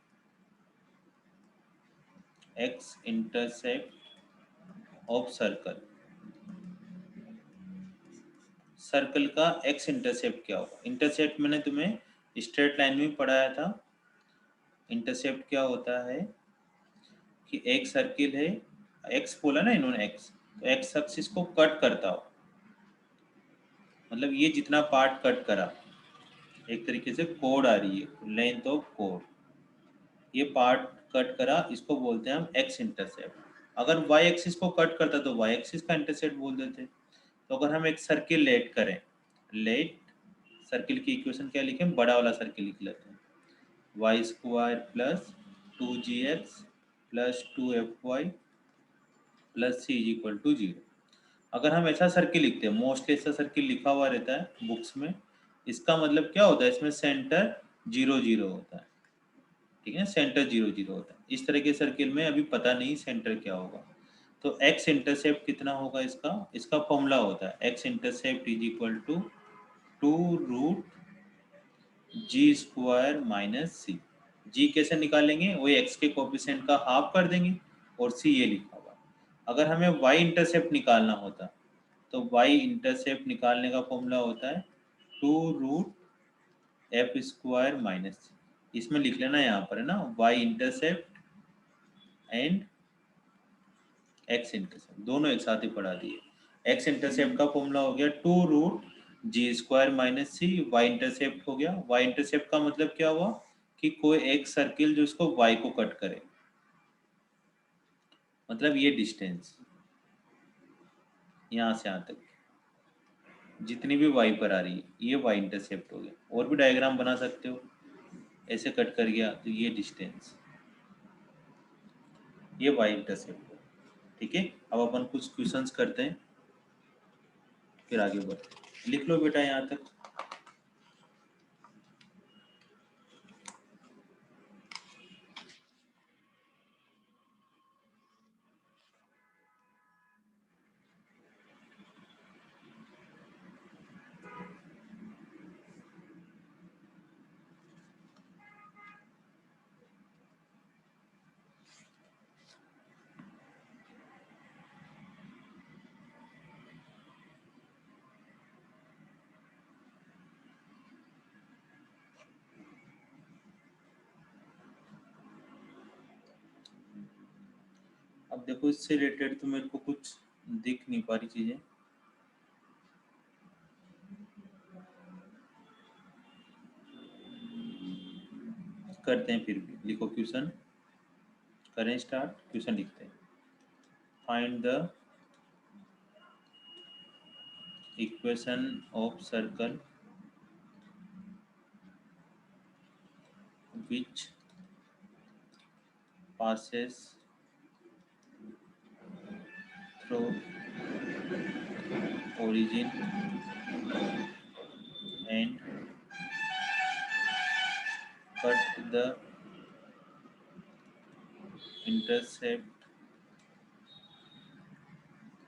S2: of circle. Circle का x इंटरसेप्ट क्या होगा? इंटरसेप्ट मैंने तुम्हें स्ट्रेट लाइन में पढ़ाया था। इंटरसेप्ट क्या होता है कि एक सर्किल है, x बोला ना इन्होंने, x, तो x एक्सिस को कट करता हो, मतलब ये जितना पार्ट कट करा, एक तरीके से कोड आ रही है, लेंथ ऑफ कोड, ये पार्ट कट करा, इसको बोलते हैं हम x इंटरसेप्ट। अगर y एक्सिस को कट करता तो y एक्सिस का इंटरसेप्ट बोल देते। तो अगर हम एक सर्किल लेट करें, लेट सर्किल की इक्वेशन क्या लिखें? बड़ा वाला सर्किल लिख लेते हैं, Y square plus 2gx plus 2fy plus c is equal to 0। अगर हम ऐसा सर्किल लिखते हैं, मोस्टली ऐसा सर्किल लिखा हुआ रहता है बुक्स में, इसका मतलब क्या होता है? इसमें सेंटर 0 0 होता है। ठीक है, सेंटर 0 0 होता है। इस तरह के सर्किल में अभी पता नहीं सेंटर क्या होगा, तो एक्स इंटरसेप्ट कितना होगा इसका फॉर्मूला होता है X intercept is equal to 2√g² minus C. G कैसे निकालेंगे, वही एक्स के कोफिशिएंट का हाफ कर देंगे और सी ये लिखा हुआ। अगर हमें वाई इंटरसेप्ट निकालना होता तो वाई इंटरसेप्ट निकालने का फॉर्मूला होता है 2√f² माइनस सी। इसमें लिख लेना यहाँ पर है ना, Y intercept and X intercept दोनों एक साथ ही पढ़ा दिए। एक्स इंटरसेप्ट का फॉर्मूला हो गया 2√g² माइनस सी, वाई इंटरसेप्ट हो गया। वाई इंटरसेप्ट का मतलब क्या हुआ कि कोई एक सर्किल जो इसको वाई को कट करे, मतलब ये डिस्टेंस यहाँ से यहाँ तक जितनी भी वाई पर आ रही है ये वाई इंटरसेप्ट हो गया। और भी डायग्राम बना सकते हो, ऐसे कट कर गया तो ये डिस्टेंस ये वाई इंटरसेप्ट हो। ठीक है, अब अपन कुछ क्वेश्चंस करते हैं फिर आगे बढ़ते। लिख लो बेटा यहाँ तक। अब देखो इससे रिलेटेड तो मेरे को कुछ दिख नहीं पा रही चीजें। करते हैं फिर भी, लिखो क्वेश्चन, करें स्टार्ट। क्वेश्चन लिखते हैं, find the equation of circle which passes through origin and cut the intercept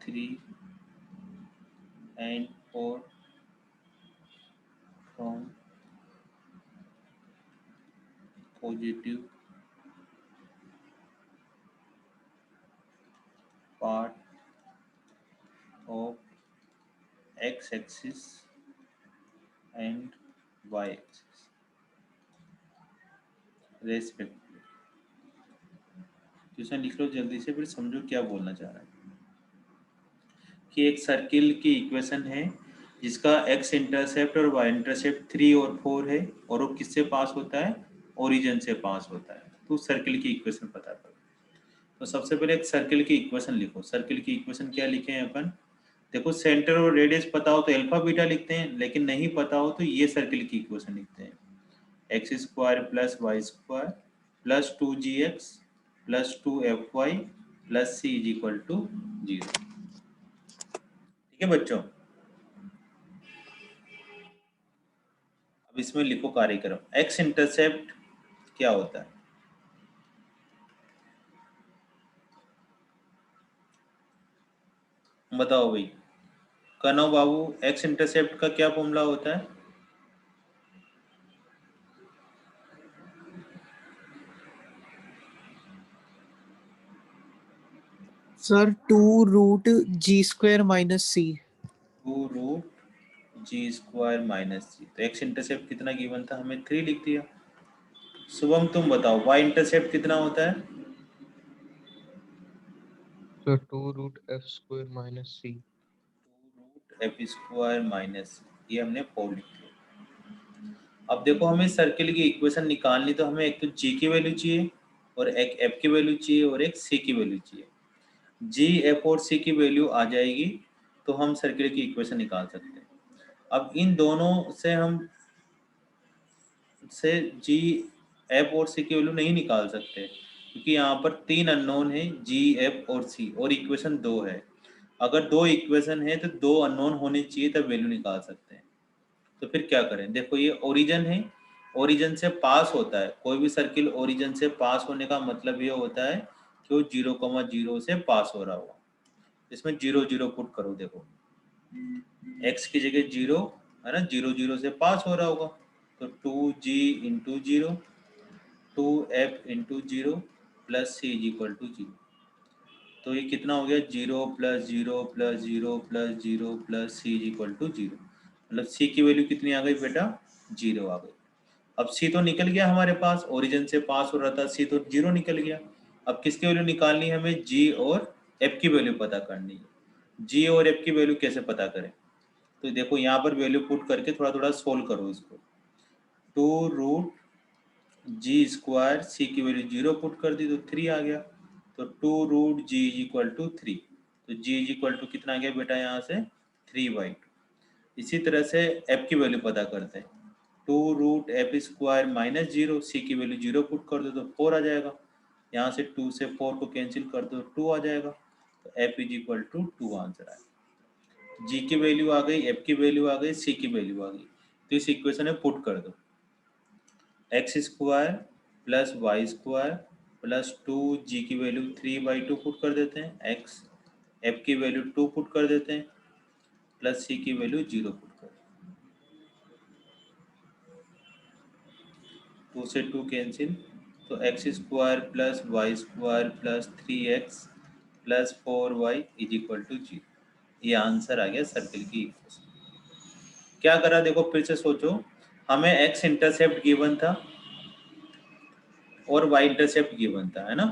S2: 3 and 4 from positive part of x-axis and y-axis respectively। Question लिख लो जल्दी से, फिर समझो क्या बोलना चाह रहा है। कि एक सर्किल की इक्वेशन है जिसका x इंटरसेप्ट और y इंटरसेप्ट 3 और 4 है और वो किससे पास होता है, ओरिजिन से पास होता है। तो सर्किल की इक्वेशन पता करो। तो सबसे पहले एक सर्किल की इक्वेशन लिखो। सर्किल की इक्वेशन क्या लिखे हैं अपन, देखो सेंटर और रेडियस पता हो तो अल्फा बीटा लिखते हैं, लेकिन नहीं पता हो तो ये सर्किल की इक्वेशन लिखते हैं x² + y² + 2gx + 2fy + c = 0। ठीक है बच्चों, अब इसमें लिखो कार्यक्रम। x इंटरसेप्ट क्या होता है, बताओ भाई कनव बाबू, x इंटरसेप्ट का क्या फॉर्मूला होता है?
S3: सर 2√g² माइनस सी।
S2: 2√g² माइनस सी। तो x इंटरसेप्ट कितना गिवन था, हमें 3 लिख दिया। शुभम तुम बताओ y इंटरसेप्ट कितना होता है?
S6: So 2√f² minus c.
S2: 2√f² minus C, ये हमने 4 लिख दिया। अब देखो हमें सर्किल की इक्वेशन निकालनी, तो हमें एक तो g की वैल्यू चाहिए और एक f की वैल्यू चाहिए और एक c की वैल्यू चाहिए। g, f और c की वैल्यू आ जाएगी तो हम सर्किल की इक्वेशन निकाल सकते हैं। अब इन दोनों से हम से g, f और c की वैल्यू नहीं निकाल सकते क्योंकि यहाँ पर 3 अननोन है g, f और c और इक्वेशन 2 है। अगर 2 इक्वेशन है तो 2 अननोन होने चाहिए तब वैल्यू निकाल सकते हैं। तो फिर क्या करें, देखो ये ओरिजिन है, ओरिजिन से पास होता है। कोई भी सर्किल ओरिजिन से पास होने का मतलब ये होता है कि वो 0,0 से पास हो रहा होगा। इसमें 0 0 पुट करो। देखो x की जगह 0 है ना, 0 0 से पास हो रहा होगा, तो 2g into 0, 2f into 0 plus c is equal to 0। तो ये कितना हो गया, 0 plus 0 plus 0 plus 0 plus c is equal to 0। मतलब c की वैल्यू कितनी आ गई बेटा, 0 आ गई। अब c तो निकल गया हमारे पास, ओरिजिन से पास हो रहा था, c तो 0 निकल गया। अब किसकी वैल्यू निकालनी है हमें, g और f की वैल्यू पता करनी है। g और f की वैल्यू कैसे पता करें, तो देखो यहाँ पर वैल्यू पुट करके थोड़ा थोड़ा सोल्व करो इसको। 2 रूट जी स्क्वायर, सी की वैल्यू 0 पुट कर दी तो 3 आ गया, तो 2 root G is equal to 3। तो जी इज इक्वल टू कितना आ गया बेटा यहाँ से, 3/2। इसी तरह से एफ की वैल्यू पता करते हैं। 2 रूट एफ स्क्वायर माइनस 0, सी की वैल्यू 0 पुट कर दो तो 4 आ जाएगा। यहाँ से 2 से 4 को कैंसिल कर दो, 2 आ जाएगा। तो F is equal to 2 answer आएगा। जी की वैल्यू आ गई, एफ की वैल्यू आ गई, सी की वैल्यू आ गई, तो इस इक्वेशन में पुट कर दो। X square plus Y square plus 2g की वैल्यू 3/2 पुट कर देते हैं, एक्स एफ की वैल्यू 2 पुट कर देते हैं, प्लस c की वैल्यू 0 पुट कर देते हैं। 2 से 2 कैंसिल, तो x square plus Y square plus 3x plus 4y is equal to 0। ये आंसर आ गया सर्किल की इक्वेशन। क्या करा देखो, फिर से सोचो, हमें x इंटरसेप्ट गिवन था और y इंटरसेप्ट गिवन था, है ना।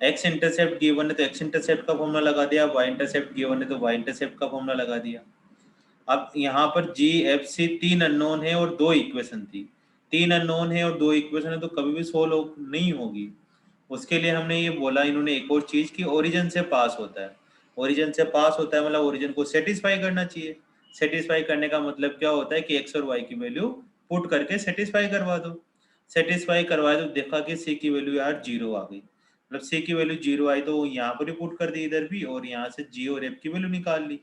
S2: x इंटरसेप्ट गिवन है तो x इंटरसेप्ट का फॉर्मूला लगा दिया, y इंटरसेप्ट गिवन है तो y इंटरसेप्ट का फॉर्मूला लगा दिया। अब यहाँ पर g f c 3 अननोन है और 2 इक्वेशन थी। 3 अननोन है और 2 इक्वेशन है तो कभी भी सोल्व नहीं होगी। उसके लिए हमने ये बोला इन्होंने एक और चीज की, ओरिजिन से पास होता है। ओरिजिन से पास होता है मतलब ओरिजिन को सेटिस्फाई करना चाहिए। सेटिस्फाई करने का मतलब क्या होता है कि x और y की वैल्यू पुट करके सेटिस्फाई करवा दो। सेटिस्फाई करवाए तो देखा कि c की वैल्यू यार 0 आ गई। मतलब c की वैल्यू 0 आई तो यहाँ पर भी पुट कर दी इधर भी, और यहाँ से g और f की वैल्यू निकाल ली।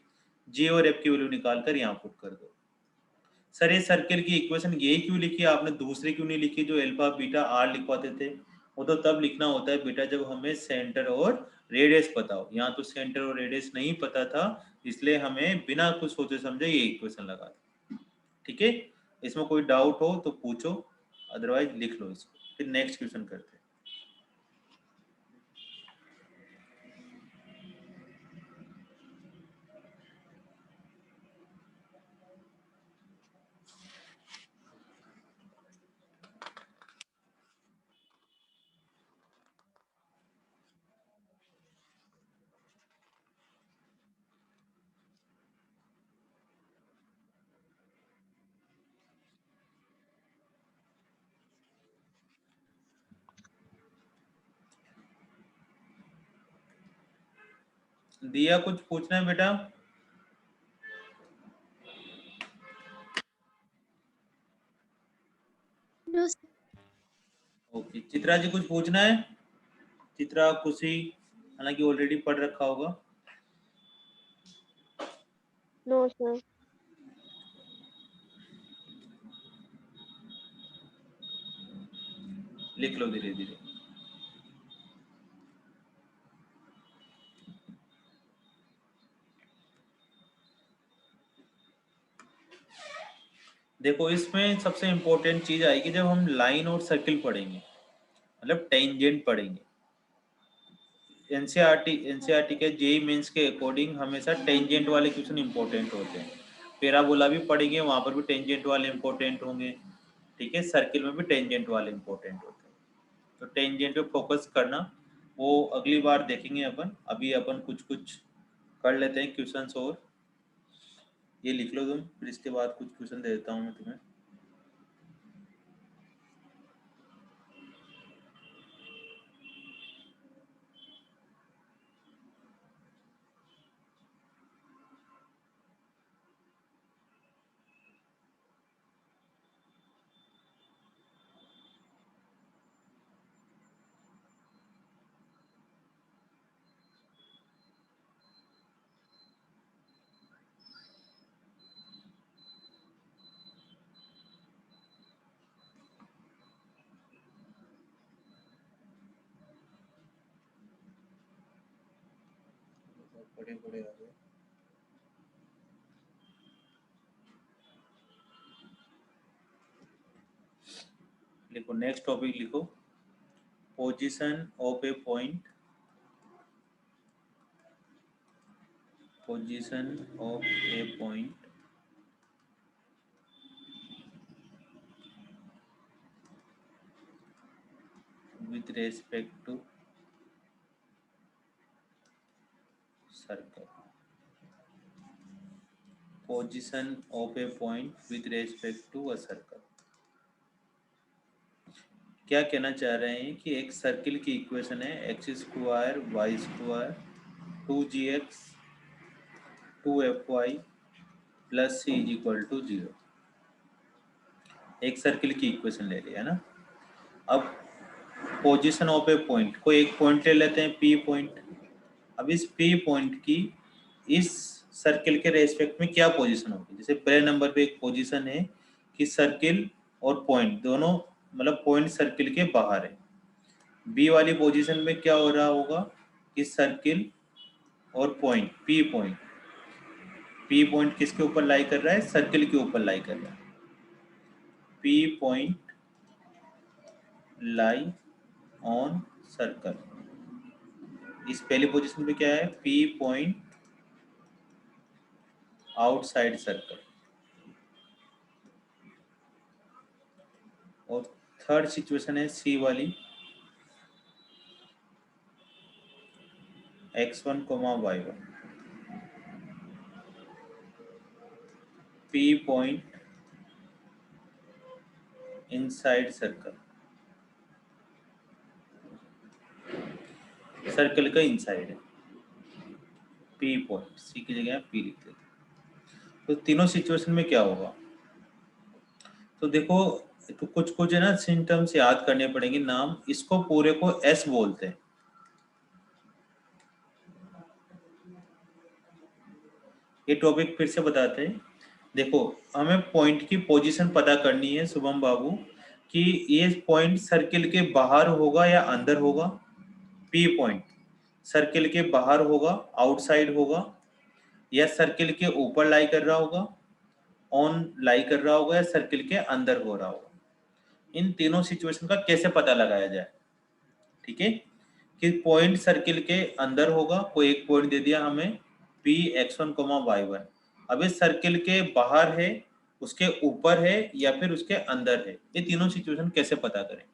S2: g और f की वैल्यू निकाल कर यहाँ पुट कर दो। सर ये सर्किल की इक्वेशन यही क्यों लिखी, आपने दूसरी क्यों नहीं लिखी जो अल्फा बीटा आर लिखवाते थे। वो तो तब लिखना होता है बेटा जब हमें सेंटर और रेडियस पता हो। यहाँ तो सेंटर और रेडियस नहीं पता था, इसलिए हमें बिना कुछ सोचे समझे ये इक्वेशन लगा दी। ठीक है, इसमें कोई डाउट हो तो पूछो, अदरवाइज लिख लो इसको, फिर नेक्स्ट क्वेश्चन करते हैं। दिया कुछ पूछना है बेटा?
S5: No,
S2: ओके, चित्रा जी कुछ पूछना है? चित्रा, खुशी, हालांकि ऑलरेडी पढ़ रखा होगा।
S5: no, sir.
S2: लिख लो धीरे धीरे। देखो इसमें सबसे इम्पोर्टेंट चीज आएगी जब हम लाइन और सर्किल पढ़ेंगे, मतलब टेंजेंट पढ़ेंगे। एनसीईआरटी के जेई मेंस के अकॉर्डिंग हमेशा टेंजेंट वाले क्वेश्चन इंपॉर्टेंट होते हैं। पैराबोला भी पढ़ेंगे, वहां पर भी टेंजेंट वाले इंपॉर्टेंट होंगे। ठीक है, सर्किल में भी टेंजेंट वाले इंपॉर्टेंट होते हैं, तो टेंजेंट पे फोकस करना, वो अगली बार देखेंगे अपन। अभी अपन कुछ कुछ कर लेते हैं क्वेश्चंस, और ये लिख लो तुम, फिर इसके बाद कुछ क्वेश्चन दे देता हूँ मैं तुम्हें। बड़े बड़े आ गए। लिखो, नेक्स्ट टॉपिक लिखो, position of a point, position of a point with respect to circle, position of a point with respect to a circle। क्या कहना चाह रहे हैं कि एक सर्किल की इक्वेशन है x square Y square 2gx 2fy plus C is equal to 0। एक सर्किल की इक्वेशन ले लिया ना। अब पोजीशन ऑफ ए पॉइंट, कोई एक पॉइंट ले लेते हैं पी पॉइंट। अब इस पी पॉइंट की इस सर्किल के रेस्पेक्ट में क्या पोजीशन होगी। जैसे पहले नंबर पे एक पोजीशन है कि सर्किल और पॉइंट दोनों, मतलब पॉइंट सर्किल के बाहर है। बी वाली पोजीशन में क्या हो रहा होगा कि सर्किल और पॉइंट पी पॉइंट किसके ऊपर लाई कर रहा है, सर्किल के ऊपर लाई कर रहा है। P point lie on circle. इस पहली पोजीशन पे क्या है, पी पॉइंट आउटसाइड सर्कल। और थर्ड सिचुएशन है सी वाली, x1, y1, P point inside circle, circle का इनसाइड है पी पॉइंट, सी की जगह पी लिख देते। तो तीनों सिचुएशन में क्या होगा, तो देखो, तो कुछ है ना सिम्टम्स याद करने पड़ेंगे। नाम, इसको पूरे को एस बोलते हैं। ये टॉपिक फिर से बताते हैं। देखो, हमें पॉइंट की पोजीशन पता करनी है शुभम बाबू, कि ये पॉइंट सर्किल के बाहर होगा या अंदर होगा। पी पॉइंट सर्किल के बाहर होगा, आउटसाइड होगा, या सर्किल के ऊपर लाई कर रहा होगा, ऑन लाई कर रहा होगा, या सर्किल के अंदर हो रहा होगा। इन तीनों सिचुएशन का कैसे पता लगाया जाए, ठीक है। कि पॉइंट सर्किल के अंदर होगा, कोई एक पॉइंट दे दिया हमें P x1, y1। अब इस सर्किल के बाहर है, उसके ऊपर है, या फिर उसके अंदर है। ये तीनों सिचुएशन कैसे पता करें।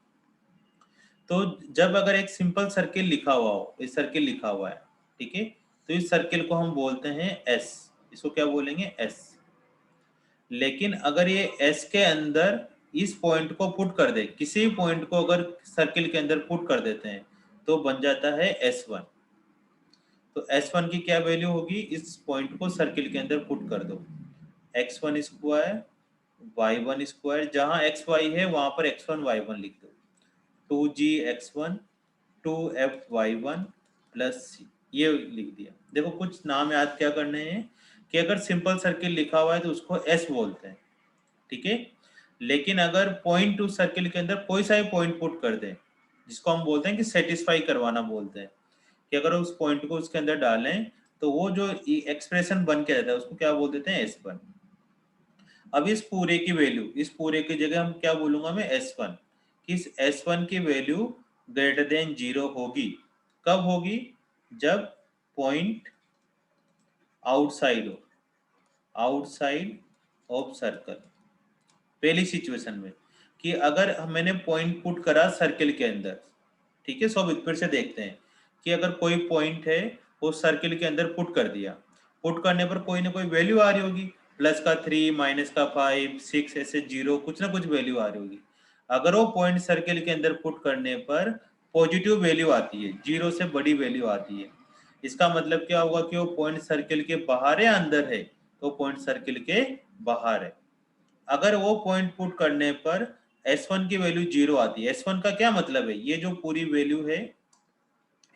S2: तो जब अगर एक सिंपल सर्किल लिखा हुआ हो, इस सर्किल लिखा हुआ है, ठीक है, तो इस सर्किल को हम बोलते हैं S। इसको क्या बोलेंगे, S। लेकिन अगर ये S के अंदर इस पॉइंट को पुट कर दे, किसी पॉइंट को अगर सर्किल के अंदर पुट कर देते हैं, तो बन जाता है S1। तो S1 की क्या वैल्यू होगी, इस पॉइंट को सर्किल के अंदर पुट कर दो, x1 स्क्वायर y1 स्क्वायर, जहां xy है वहां पर x1 y1 लिख दो, 2gx1 2fy1 प्लस c, ये लिख दिया। देखो, कुछ नाम याद क्या करने हैं कि अगर सिंपल सर्किल लिखा हुआ है तो उसको S बोलते हैं, ठीक है। लेकिन अगर पॉइंट टू सर्किल के अंदर कोई सा भी पॉइंट पुट कर दें, जिसको हम बोलते हैं कि सेटिस्फाई करवाना बोलते हैं, कि अगर उस पॉइंट को उसके अंदर डालें तो वो जो एक्सप्रेशन बन के रहता है उसको क्या बोल देते हैं, S1। अब इस पूरे की वैल्यू, इस पूरे की जगह हम क्या बोलूंगा मैं, S1। कि इस S1 की वैल्यू ग्रेटर देन 0 होगी। कब होगी, जब पॉइंट आउटसाइड हो, आउटसाइड ऑफ सर्कल। पहली सिचुएशन में कि अगर मैंने पॉइंट पुट करा सर्किल के अंदर, ठीक है। सो अब फिर से देखते हैं कि अगर कोई पॉइंट है वो सर्किल के अंदर पुट कर दिया, पुट करने पर कोई ना कोई वैल्यू आ रही होगी, प्लस का 3, माइनस का 5, 6, ऐसे 0, कुछ ना कुछ वैल्यू आ रही होगी। अगर वो पॉइंट सर्किल के अंदर पुट करने पर पॉजिटिव वैल्यू आती है, 0 से बड़ी वैल्यू आती है, इसका मतलब क्या होगा कि वो पॉइंट सर्किल के बाहर है अंदर है, तो पॉइंट सर्किल के बाहर है। अगर वो पॉइंट पुट करने पर S1 की वैल्यू 0 आती है, S1 का क्या मतलब है, ये जो पूरी वैल्यू है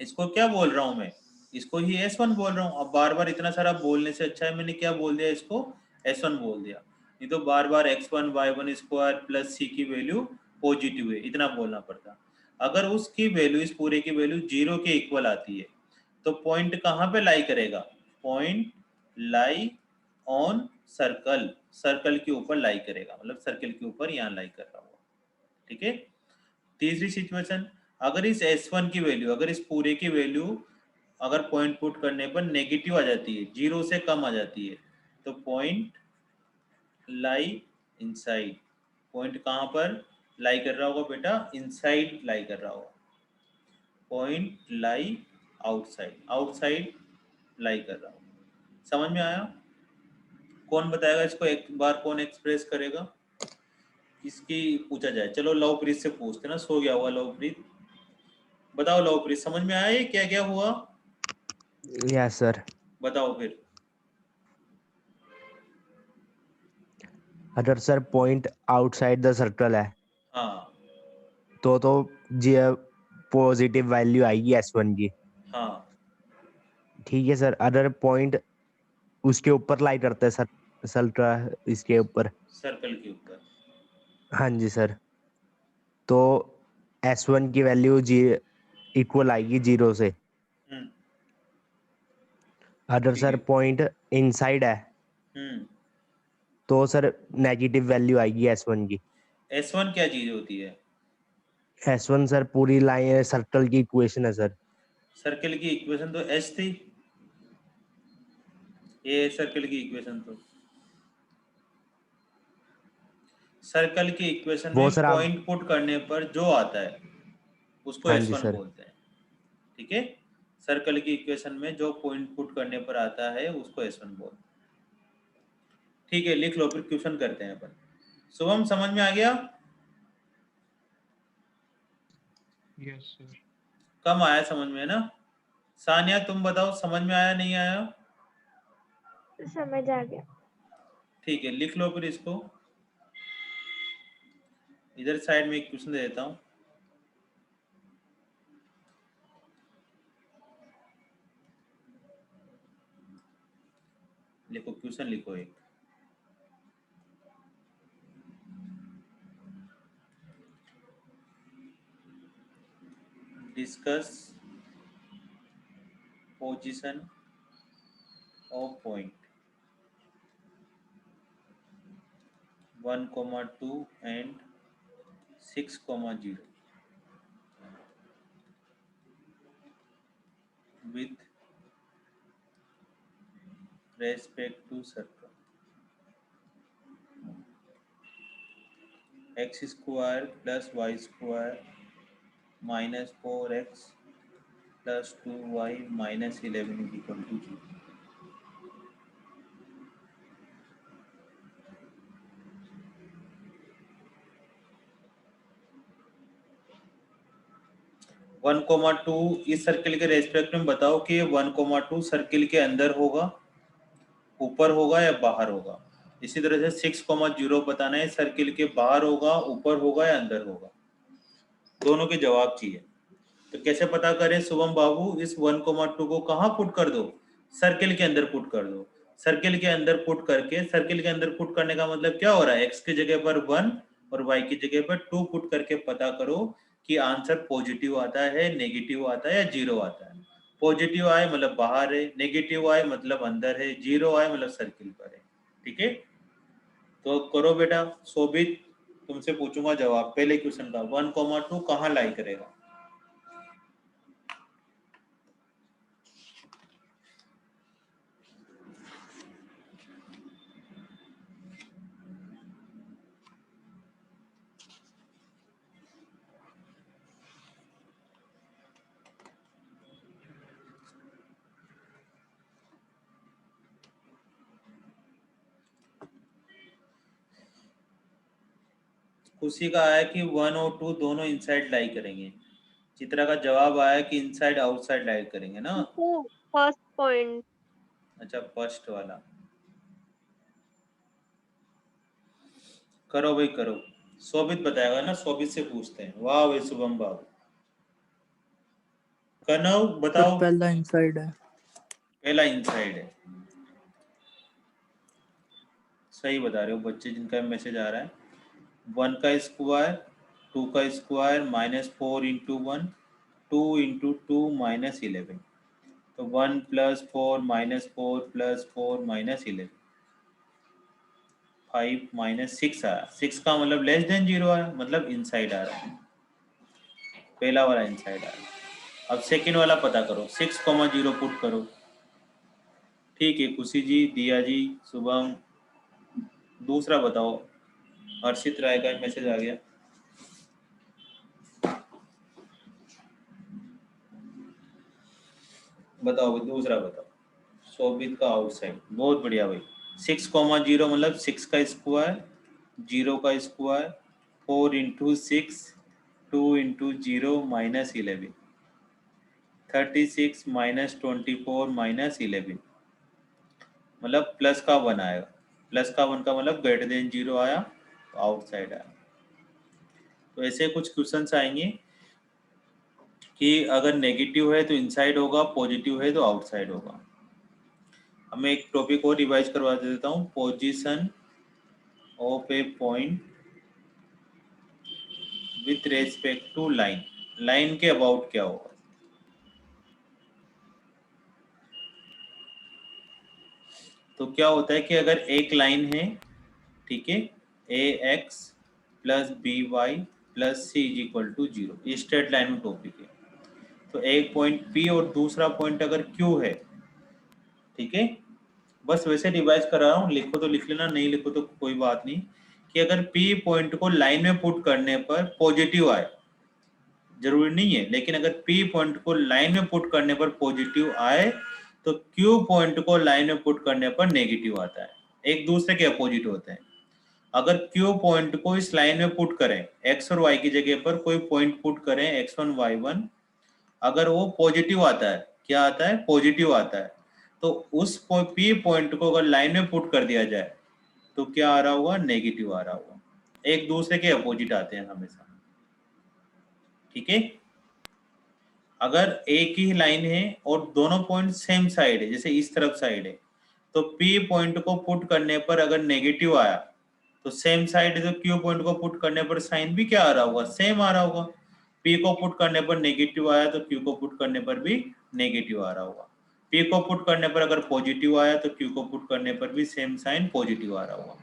S2: इसको क्या बोल रहा हूं मैं, इसको ही S1 बोल रहा हूं। अब बार बार इतना सारा बोलने से अच्छा है मैंने क्या बोल दिया, इसको S1 बोल दिया। नहीं तो बार बार x1 y1 square plus c की वैल्यू पॉजिटिव है, इतना बोलना पड़ता। अगर उसकी वैल्यू, इस पूरे की वैल्यू 0 के इक्वल आती है, तो पॉइंट कहाँ पे लाई करेगा, point lie on circle, circle के ऊपर लाई करेगा, मतलब सर्कल के ऊपर यहाँ लाई कर रहा होगा। ठीक है। तीसरी सिचुएशन, अगर इस S1 की वैल्यू, अगर इस पूरे की वैल्यू अगर पॉइंट पुट करने पर नेगेटिव आ जाती है, 0 से कम आ जाती है, तो पॉइंट लाई इनसाइड, पॉइंट कहाँ पर लाई कर रहा होगा बेटा, इनसाइड लाई कर रहा होगा। पॉइंट लाई आउटसाइड, आउटसाइड लाई कर रहा होगा। समझ में आया? कौन बताएगा इसको एक बार, कौन एक्सप्रेस करेगा? इसकी पूछा जाए, चलो लवप्रीत से पूछते ना, सो गया हुआ लवप्रीत। बताओ लवप्रीत, समझ में आया ये क्या क्या हुआ?
S7: Yes sir.
S2: बताओ फिर।
S7: अगर sir point outside the circle है
S2: हाँ
S7: तो पॉजिटिव वैल्यू आएगी S1 की।
S2: हाँ
S7: ठीक है सर। अगर पॉइंट उसके ऊपर लाई करते हैं सर, सर्कल इसके ऊपर,
S2: सर्कल के ऊपर,
S7: हाँ जी सर, तो S1 की वैल्यू इक्वल आएगी 0 से।
S2: हम्म
S7: अगर
S2: ठीक
S7: सर
S2: है।
S7: पॉइंट इनसाइड है
S2: हम्म
S7: तो सर नेगेटिव वैल्यू आएगी S1 की।
S2: S1 क्या चीज होती है?
S7: S1 सर पूरी लाइन सर्कल की इक्वेशन है सर।
S2: सर्कल की इक्वेशन तो S थी, ये सर्कल की इक्वेशन तो, सर्कल की इक्वेशन
S7: वो
S2: में
S7: सर आप,
S2: पॉइंट पुट करने पर जो आता है उसको
S7: हाँ जी
S2: S1
S7: सर।
S2: बोलते हैं। ठीक है। सर्कल की इक्वेशन में जो पॉइंट पुट करने पर आता है उसको S1 बोलते हैं। ठीक है, लिख लो, फिर क्वेश्चन करते हैं अपन। शुभम समझ में आ गया?
S6: Yes sir.
S2: कम आया समझ में ना? सानिया तुम बताओ, समझ में आया नहीं आया?
S5: समझ आ गया।
S2: ठीक है, लिख लो फिर इसको। इधर साइड में एक क्वेश्चन दे देता हूँ। लिखो, क्वेश्चन लिखो एक। Discuss position of point 1,2 and 6,0 with respect to circle x square plus y square minus 4x plus 2y minus 11 is equal to 0. One comma two इस सर्किल के रेस्पेक्ट में बताओ कि 1,2 सर्किल के अंदर होगा, ऊपर होगा या बाहर होगा। इसी तरह से 6,0 बताना है, सर्किल के बाहर होगा, ऊपर होगा या अंदर होगा। दोनों के जवाब चाहिए। तो कैसे पता करें शुभम बाबू? इस 1,2 को कहाँ पुट कर दो? सर्किल के अंदर पुट कर दो। सर्किल के अंदर पुट करके, सर्किल के अंदर पुट करने का मतलब क्या हो रहा है? एक्स की जगह पर 1 और वाई की जगह पर 2 पुट करके पता करो कि आंसर पॉजिटिव आता है, नेगेटिव आता है या 0 आता है। पॉजिटिव आए मतलब बाहर है, नेगेटिव आए मतलब अंदर है, 0 आए मतलब सर्किल पर है। ठीक है, तो करो बेटा। शोभित तुमसे पूछूंगा जवाब पहले क्वेश्चन का, 1,2 कहाँ लाई करेगा? खुशी का आया कि 1 और 2 दोनों इनसाइड लाई करेंगे। चित्रा का जवाब आया कि इनसाइड आउटसाइड लाई करेंगे ना।
S5: First point.
S2: अच्छा, फर्स्ट वाला करो भाई, करो। शोभित बताएगा ना, शोभित से पूछते हैं। वाह भाई शुभम बाबू। कनव
S8: सर
S2: बताओ।
S8: पहला इनसाइड है।
S2: पहला इनसाइड है, सही बता रहे हो बच्चे जिनका मैसेज आ रहा है। 1 का स्क्वायर, 2 का square minus 4 into 1, 2 into 2 minus 11। तो 1 + 4 - 4 + 4 - 11, 5 - 6 आया। 6 का मतलब लेस देन 0 आया, मतलब इनसाइड आ रहा है, पहला वाला इनसाइड आ रहा है। अब सेकंड वाला पता करो, 6, 0 पुट करो। ठीक है खुशी जी, दिया जी, शुभम। दूसरा बताओ, हर्षित राय का मैसेज आ गया। बताओ भाई, दूसरा बताओ। शोभित का आउटसाइड, बहुत बढ़िया भाई। 6, 0 मतलब 6 का स्क्वायर, 0 का स्क्वायर, 4 × 6, 2 × 0 - 11, 36 - 24 - 11, मतलब प्लस का 1 आएगा। प्लस का 1 का मतलब ग्रेटर देन 0 आया, तो आउटसाइड आया। तो ऐसे कुछ क्वेश्चंस आएंगे कि अगर नेगेटिव है तो इनसाइड होगा, पॉजिटिव है तो आउटसाइड होगा। अब मैं एक टॉपिक और रिवाइज करवा देता हूँ, position of a point with respect to line. Line के अबाउट क्या होगा? तो क्या होता है कि अगर एक लाइन है, ठीक है, ax + by + c = 0, ये स्ट्रेट लाइन में टॉपिक है। तो एक पॉइंट P और दूसरा पॉइंट अगर Q है, ठीक है, बस वैसे रिवाइज कर रहा हूँ, लिखो तो लिख लेना, नहीं लिखो तो कोई बात नहीं, कि अगर P पॉइंट को लाइन में पुट करने पर पॉजिटिव आए, जरूरी नहीं है, लेकिन अगर P पॉइंट को लाइन में पुट करने पर पॉजिटिव आए तो Q पॉइंट को लाइन में पुट करने पर नेगेटिव आता है। एक दूसरे के अपोजिट होते हैं। अगर Q पॉइंट को इस लाइन में पुट करें, x और y की जगह पर कोई पॉइंट पुट करें x1 y1, अगर वो पॉजिटिव आता है, क्या आता है? पॉजिटिव आता है, तो उस P पॉइंट को अगर लाइन में पुट कर दिया जाए तो क्या आ रहा होगा? नेगेटिव आ रहा होगा। एक दूसरे के अपोजिट आते हैं हमेशा, ठीक है। अगर एक ही लाइन है और दोनों पॉइंट सेम साइड है, जैसे इस तरफ साइड है, तो P पॉइंट को पुट करने पर अगर नेगेटिव आया तो सेम साइड है, तो Q पॉइंट को पुट करने पर साइन भी क्या आ रहा होगा? सेम आ रहा होगा। P को पुट करने पर नेगेटिव आया तो Q को पुट करने पर भी नेगेटिव आ रहा होगा। P को पुट करने पर अगर पॉजिटिव आया तो Q को पुट करने पर भी सेम साइन पॉजिटिव आ रहा होगा।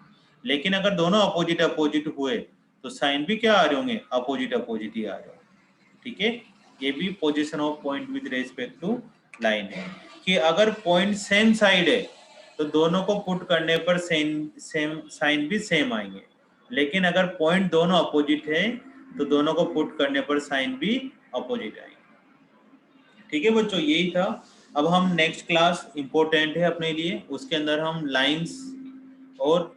S2: लेकिन अगर दोनों अपोजिट अपोजिट हुए तो साइन भी क्या आ रहे होंगे? अपोजिट अपोजिट ही आ रहे होंगे, ठीक है। ये भी position of point with respect to line है, कि अगर पॉइंट सेम साइड है तो दोनों को पुट करने पर सेम साइन भी सेम आएंगे, लेकिन अगर पॉइंट दोनों अपोजिट है तो दोनों को पुट करने पर साइन भी अपोजिट आएंगे, ठीक है बच्चों। यही था। अब हम नेक्स्ट क्लास इंपॉर्टेंट है अपने लिए, उसके अंदर हम लाइंस और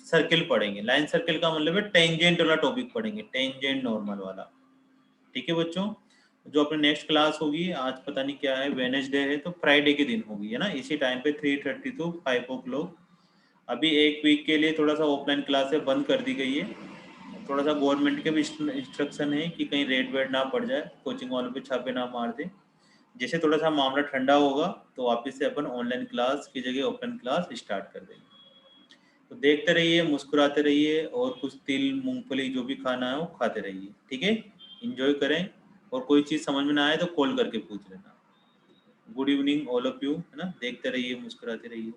S2: सर्किल पढ़ेंगे। लाइन सर्किल का मतलब है टेंजेंट वाला टॉपिक पढ़ेंगे, टेंजेंट नॉर्मल वाला, ठीक है बच्चों। जो अपनी नेक्स्ट क्लास होगी, आज पता नहीं क्या है, वेडनेसडे है, तो फ्राइडे के दिन होगी, है ना, इसी टाइम पे 3:30 to 5 o'clock। अभी एक वीक के लिए थोड़ा सा ऑफलाइन क्लासेस बंद कर दी गई है, थोड़ा सा गवर्नमेंट के भी इंस्ट्रक्शन है कि कहीं रेड वेड ना पड़ जाए, कोचिंग वालों पे छापे ना मार दे। जैसे थोड़ा सा मामला ठंडा होगा तो वापस से अपन ऑनलाइन क्लास की जगह ऑफलाइन क्लास स्टार्ट कर देंगे। तो देखते रहिए, मुस्कुराते रहिए, और कुछ तिल मूंगफली जो भी खाना है वो खाते रहिए, ठीक है। एंजॉय करें, और कोई चीज़ समझ में ना आए तो कॉल करके पूछ लेना। Good evening all of you, है ना। देखते रहिए, मुस्कुराते रहिए।